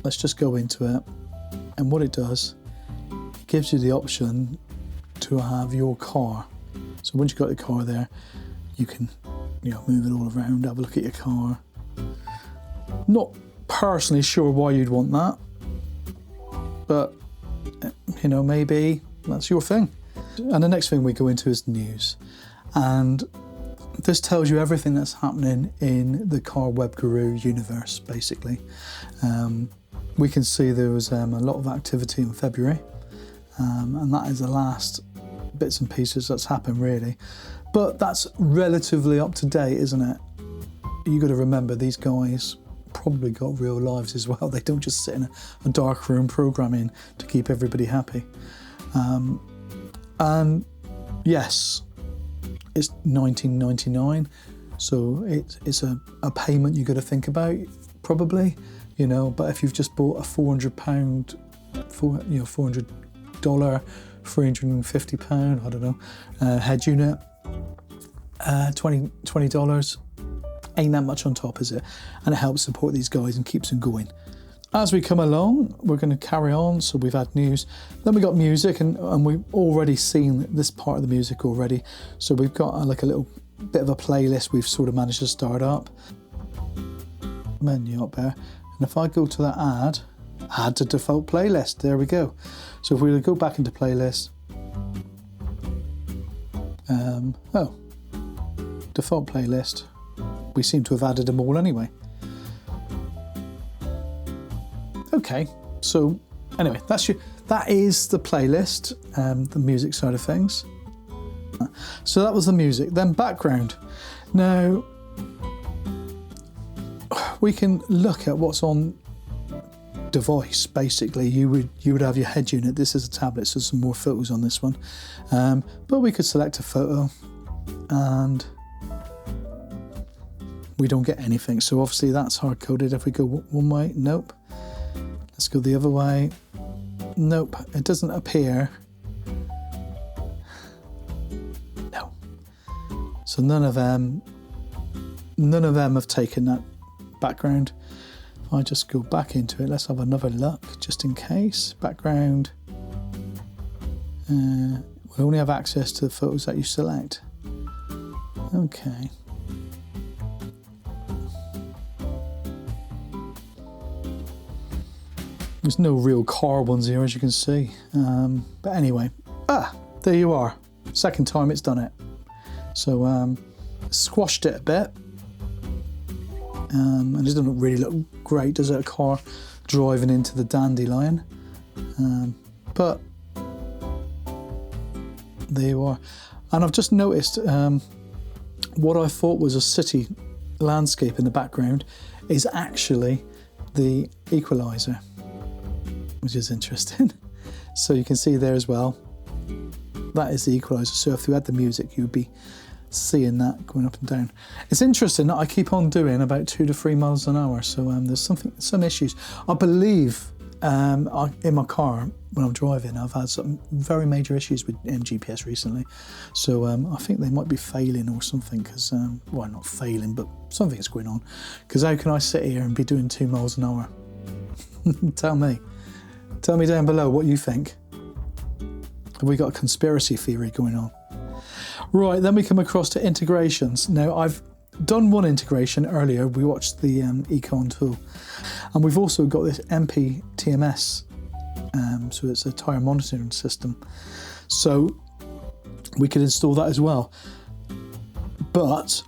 let's just go into it. And what it does, it gives you the option to have your car. So once you've got the car there, you can, move it all around, have a look at your car. Not personally sure why you'd want that, but maybe that's your thing. And the next thing we go into is news, and this tells you everything that's happening in the Car Web Guru universe, basically. We can see there was a lot of activity in February, and that is the last bits and pieces that's happened really. But that's relatively up to date, isn't it? You got to remember, these guys probably got real lives as well. They don't just sit in a dark room programming to keep everybody happy. And yes, it's $19.99, so it's a payment you got to think about probably, But if you've just bought a £400, $400, £350, I don't know, head unit, $20, ain't that much on top, is it? And it helps support these guys and keeps them going. As we come along, we're going to carry on. So we've had news, then we got music, and we've already seen this part of the music already. So we've got like a little bit of a playlist we've sort of managed to start up. Menu up there, and if I go to that add to default playlist, there we go. So if we go back into playlist, default playlist, we seem to have added them all anyway. Okay, so anyway, that is the playlist, the music side of things. So that was the music. Then background. Now we can look at what's on device. Basically, you would have your head unit. This is a tablet, so some more photos on this one. But we could select a photo, and we don't get anything. So obviously that's hard coded. If we go one way, nope. Let's go the other way. Nope, it doesn't appear. No. So none of them have taken that background. If I just go back into it, let's have another look just in case. Background. We only have access to the photos that you select. Okay. There's no real car ones here, as you can see. But anyway, there you are. Second time it's done it. So squashed it a bit. And it doesn't really look great, does it? A car driving into the dandelion. But there you are. And I've just noticed what I thought was a city landscape in the background is actually the equalizer, which is interesting. So you can see there as well, that is the equalizer. So if you had the music, you would be seeing that going up and down. It's interesting that I keep on doing about 2 to 3 miles an hour. So there's some issues. I believe in my car when I'm driving, I've had some very major issues with GPS recently. So I think they might be failing or something, because, well, not failing, but something's going on. Because how can I sit here and be doing 2 miles an hour? Tell me down below what you think. Have we got a conspiracy theory going on? Right, then we come across to integrations. Now, I've done one integration earlier. We watched the Eonon tool. And we've also got this MPTMS. So it's a tyre monitoring system. So we could install that as well. But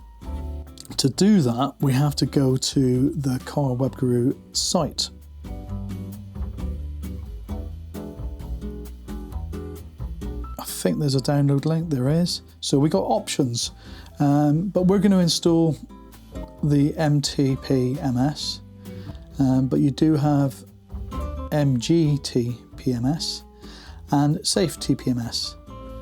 to do that, we have to go to the Car Web Guru site. I think there's a download link, there is. So we got options, but we're going to install the MTPMS, but you do have MGTPMS and Safe TPMS,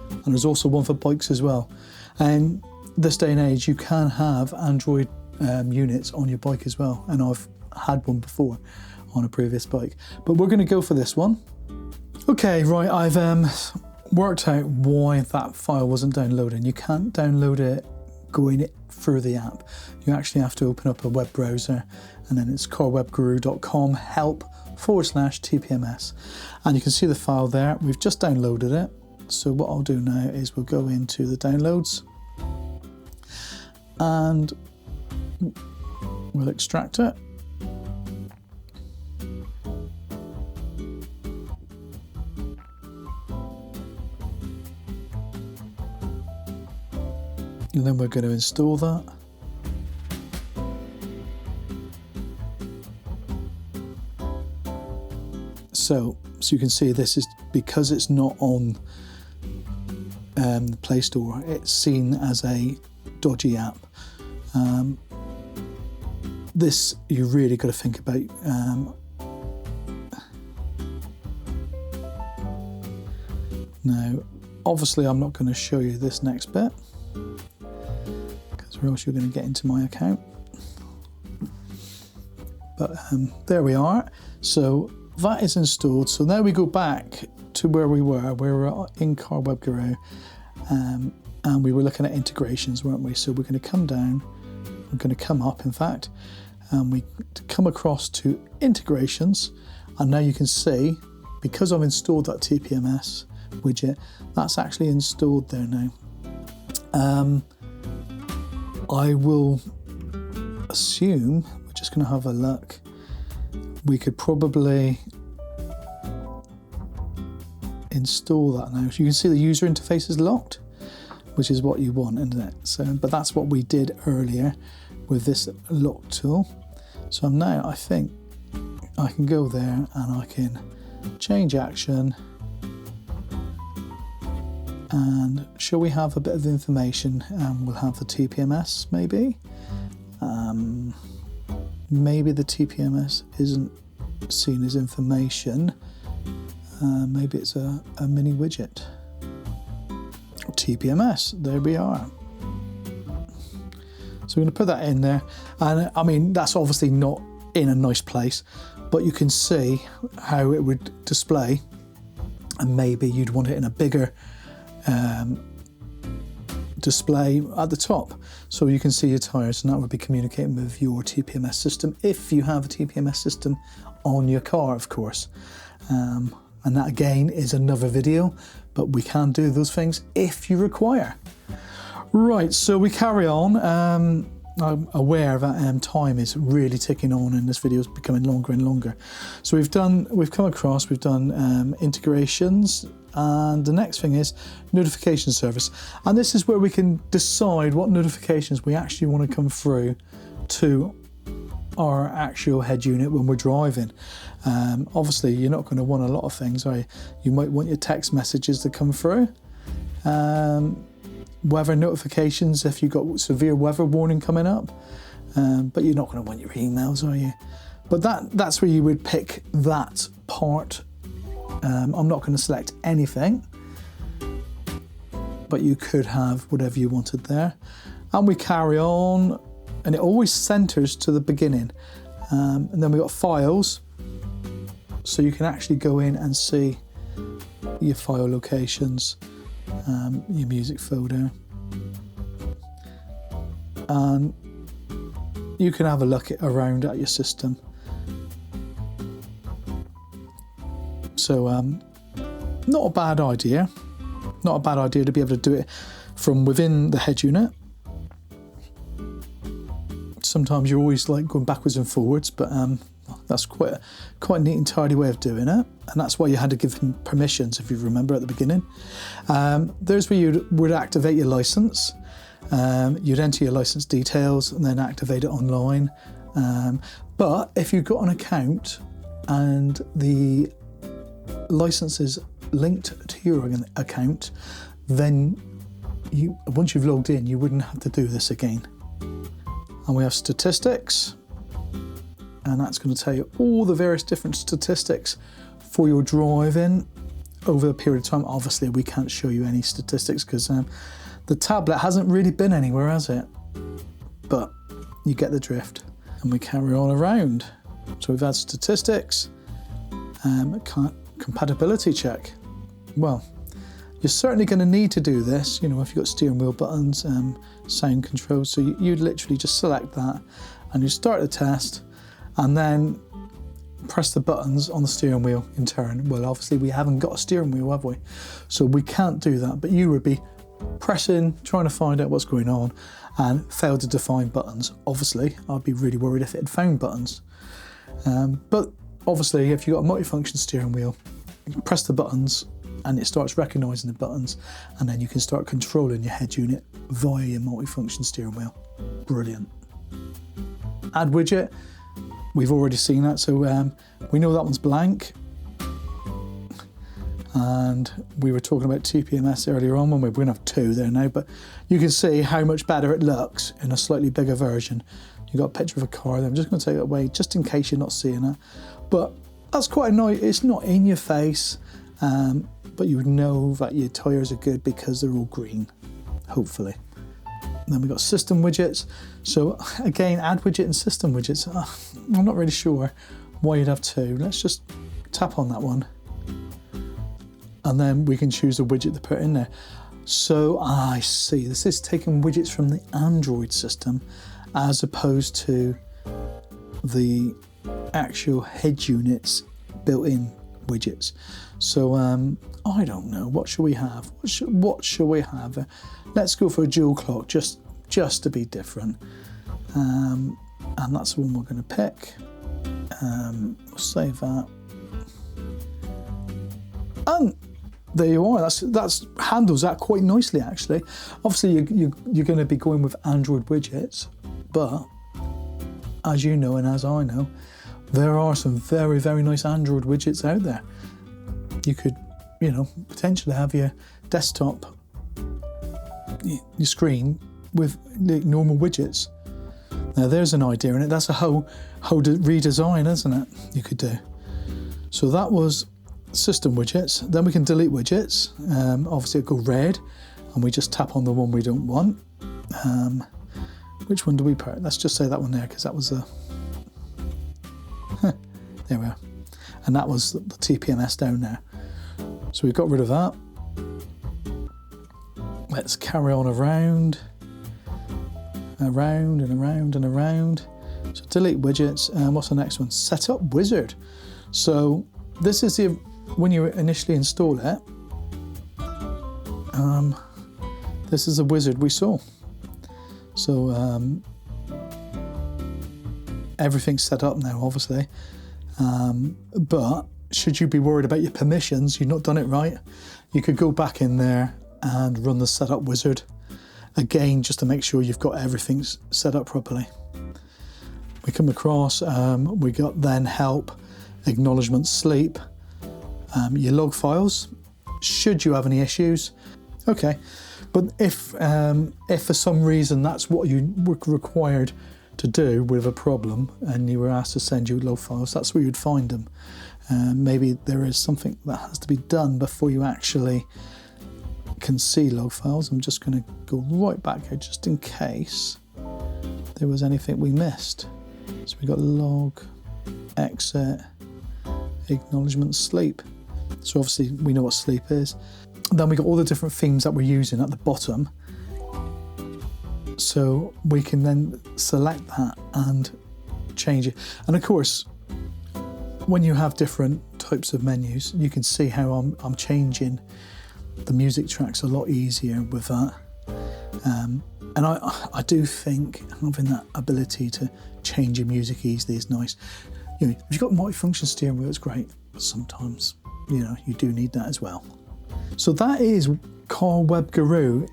and there's also one for bikes as well. And this day and age, you can have Android units on your bike as well, and I've had one before on a previous bike, but we're going to go for this one. Okay, right, I've worked out why that file wasn't downloading. You can't download it going through the app. You actually have to open up a web browser, and then it's carwebguru.com help/tpms, and you can see the file there. We've just downloaded it. So what I'll do now is we'll go into the downloads and we'll extract it. And then we're going to install that. So you can see this is because it's not on the Play Store, it's seen as a dodgy app. This you really got to think about. Now, obviously I'm not going to show you this next bit, or else you're going to get into my account. But there we are. So that is installed. So now we go back to where we were. We were in Car Web Guru, and we were looking at integrations, weren't we? So we're going to come down, we're going to come up, in fact, and we come across to integrations. And now you can see, because I've installed that TPMS widget, that's actually installed there now. I will assume, we're just going to have a look, we could probably install that now. So you can see the user interface is locked, which is what you want, isn't it? So, but that's what we did earlier with this lock tool. So now I think I can go there and I can change action. And shall we have a bit of information? We'll have the TPMS maybe. Maybe the TPMS isn't seen as information. Maybe it's a mini widget. TPMS, there we are. So we're going to put that in there. And I mean, that's obviously not in a nice place, but you can see how it would display. And maybe you'd want it in a bigger display at the top, so you can see your tyres, and that would be communicating with your TPMS system if you have a TPMS system on your car, of course. And that again is another video, but we can do those things if you require. Right, so we carry on. I'm aware that time is really ticking on, and this video is becoming longer and longer. So we've done integrations, and the next thing is notification service. And this is where we can decide what notifications we actually want to come through to our actual head unit when we're driving. Obviously, you're not going to want a lot of things, are you? You might want your text messages to come through. Weather notifications if you've got severe weather warning coming up. but you're not going to want your emails, are you? But that's where you would pick that part. I'm not going to select anything, but you could have whatever you wanted there. And we carry on, and it always centers to the beginning. And then we've got files, so you can actually go in and see your file locations, your music folder, and you can have a look around at your system. So not a bad idea. Not a bad idea to be able to do it from within the head unit. Sometimes you're always like going backwards and forwards, but that's quite a neat and tidy way of doing it. And that's why you had to give him permissions, if you remember at the beginning. There's where you would activate your license. You'd enter your license details and then activate it online. But if you've got an account and the license is linked to your account, then once you've logged in, you wouldn't have to do this again. And we have statistics, and that's going to tell you all the various different statistics for your driving over the period of time. Obviously, we can't show you any statistics because the tablet hasn't really been anywhere, has it? But you get the drift. And we carry on around. So we've had statistics, compatibility check. Well, you're certainly going to need to do this, if you've got steering wheel buttons, sound controls. So you'd literally just select that and you start the test and then press the buttons on the steering wheel in turn. Well, obviously we haven't got a steering wheel, have we? So we can't do that, but you would be pressing, trying to find out what's going on and fail to define buttons. Obviously, I'd be really worried if it had found buttons. But obviously, if you've got a multifunction steering wheel, you can press the buttons and it starts recognising the buttons, and then you can start controlling your head unit via your multifunction steering wheel. Brilliant. Add widget, we've already seen that, so we know that one's blank. And we were talking about TPMS earlier on when we're going to have 2 there now, but you can see how much better it looks in a slightly bigger version. You've got a picture of a car there. I'm just going to take it away just in case you're not seeing it. But that's quite nice. It's not in your face, but you would know that your tyres are good because they're all green, hopefully. And then we've got system widgets. So again, add widget and system widgets. I'm not really sure why you'd have 2. Let's just tap on that one. And then we can choose a widget to put in there. So I see, this is taking widgets from the Android system as opposed to the actual head units built-in widgets. So I don't know, what should we have? What should we have? Let's go for a dual clock, just to be different. And that's the one we're going to pick. We'll save that. And there you are. That's handles that quite nicely, actually. Obviously, you're going to be going with Android widgets, but as you know and as I know, there are some very, very nice Android widgets out there. You could, potentially have your desktop, your screen with normal widgets. Now, there's an idea in it. That's a whole redesign, isn't it? You could do. So that was system widgets. Then we can delete widgets. Obviously it'll go red and we just tap on the one we don't want. Which one do we put? Let's just say that one there because that was there we are. And that was the TPMS down there. So we got rid of that. Let's carry on around and around and around. So delete widgets. And what's the next one? Set up wizard. So this is when you initially install it, this is a wizard we saw. So everything's set up now, obviously. But should you be worried about your permissions, you've not done it right, you could go back in there and run the setup wizard again, just to make sure you've got everything set up properly. We come across, we got then help, acknowledgement, sleep, your log files, should you have any issues. Okay, but if for some reason that's what you were required to do with a problem and you were asked to send you log files, that's where you'd find them. Maybe there is something that has to be done before you actually can see log files. I'm just going to go right back here just in case there was anything we missed. So we got log, exit, acknowledgement, sleep. So obviously we know what sleep is. And then we got all the different themes that we're using at the bottom. So we can then select that and change it. And of course, when you have different types of menus, you can see how I'm changing the music tracks a lot easier with that. And I do think having that ability to change your music easily is nice. You know, if you've got multi-function steering wheel, it's great, but sometimes, you know, you do need that as well. So that is Car Web Guru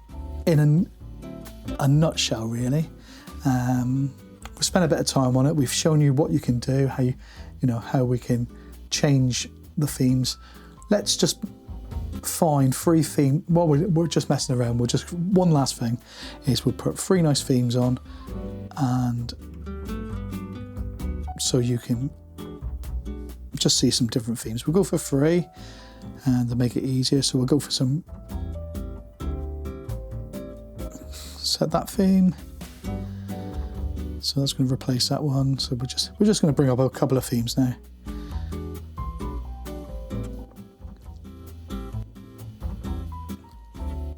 in a nutshell, really. We spent a bit of time on it. We've shown you what you can do, how we can change the themes. Let's just find 3 themes. While we're just messing around, one last thing is we'll put 3 nice themes on, and so you can just see some different themes. We'll go for 3 and to make it easier. So we'll go for some, set that theme. So that's going to replace that one. So we're just going to bring up a couple of themes now.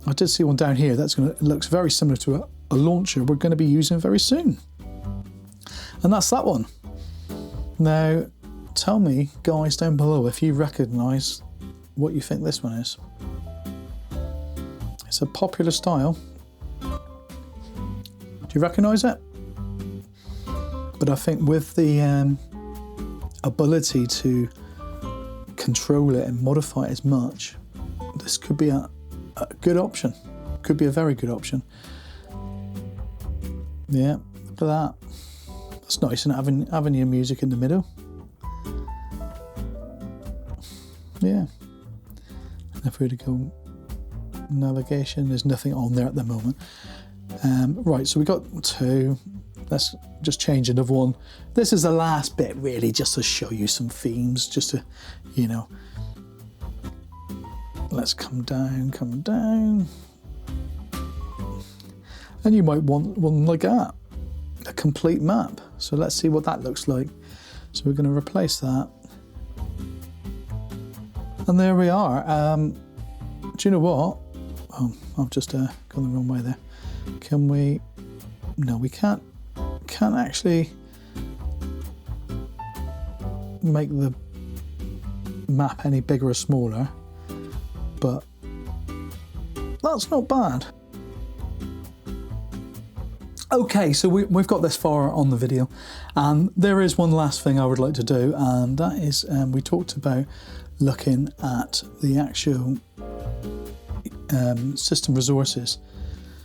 I did see one down here it looks very similar to a launcher we're going to be using very soon. And that's that one. Now, tell me, guys, down below if you recognise what you think this one is. It's a popular style. Do you recognise it? But I think with the ability to control it and modify it as much, this could be a good option. Could be a very good option. Yeah, look at that. That's nice, and having your music in the middle. Yeah. And if we were to go navigation, there's nothing on there at the moment. Right, so we got 2. Let's just change another one. This is the last bit, really, just to show you some themes, just to, you know. Let's come down. And you might want one like that, a complete map. So let's see what that looks like. So we're going to replace that. And there we are. Do you know what? Oh, I've just gone the wrong way there. Can we? No, we can't actually make the map any bigger or smaller, but that's not bad. Okay, so we've got this far on the video, and there is one last thing I would like to do, and that is we talked about looking at the actual system resources.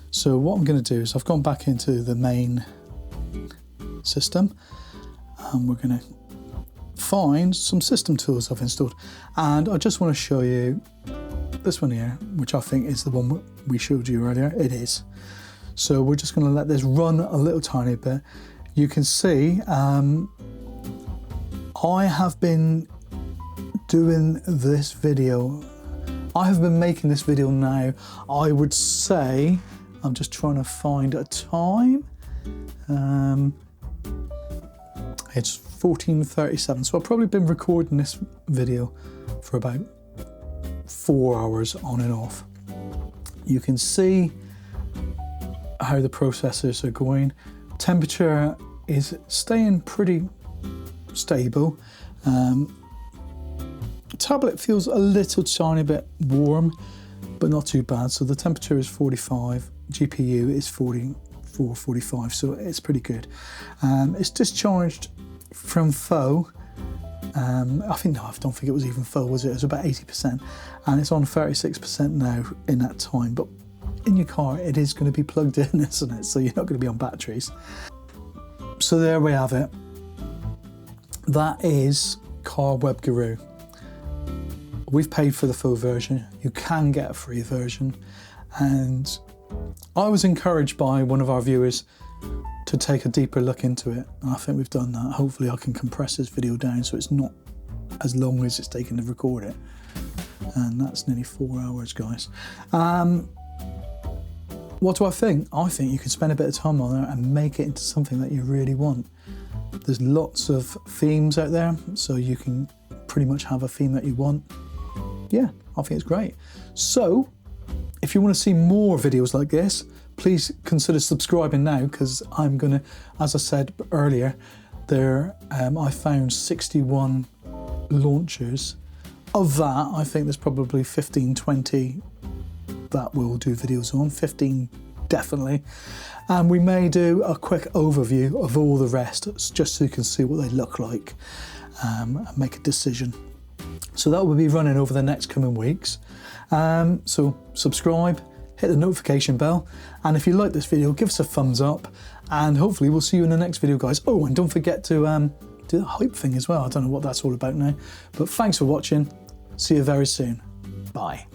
So what I'm going to do is I've gone back into the main system, and we're going to find some system tools I've installed, and I just want to show you this one here, which I think is the one we showed you earlier. It is. So we're just going to let this run a little tiny bit. You can see I have been doing this video. I have been making this video now, I would say, I'm just trying to find a time. It's 14:37, so I've probably been recording this video for about 4 hours on and off. You can see how the processors are going. Temperature is staying pretty stable. Tablet feels a little tiny bit warm, but not too bad. So the temperature is 45, GPU is 44, 45, so it's pretty good. It's discharged from faux. I don't think it was even faux, was it? It was about 80%, and it's on 36% now in that time. But in your car, it is going to be plugged in, isn't it? So you're not going to be on batteries. So there we have it. That is Car Web Guru. We've paid for the full version. You can get a free version. And I was encouraged by one of our viewers to take a deeper look into it. And I think we've done that. Hopefully I can compress this video down so it's not as long as it's taken to record it. And that's nearly 4 hours, guys. What do I think? I think you can spend a bit of time on it and make it into something that you really want. There's lots of themes out there, so you can pretty much have a theme that you want. Yeah, I think it's great. So, if you want to see more videos like this, please consider subscribing now, because I'm gonna, as I said earlier, I found 61 launchers. Of that, I think there's probably 15, 20 that we'll do videos on, 15 definitely. And we may do a quick overview of all the rest, just so you can see what they look like and make a decision. So that will be running over the next coming weeks. So subscribe, hit the notification bell, and if you like this video, give us a thumbs up, and hopefully we'll see you in the next video, guys. Oh, and don't forget to do the hype thing as well. I don't know what that's all about now, but thanks for watching. See you very soon. Bye.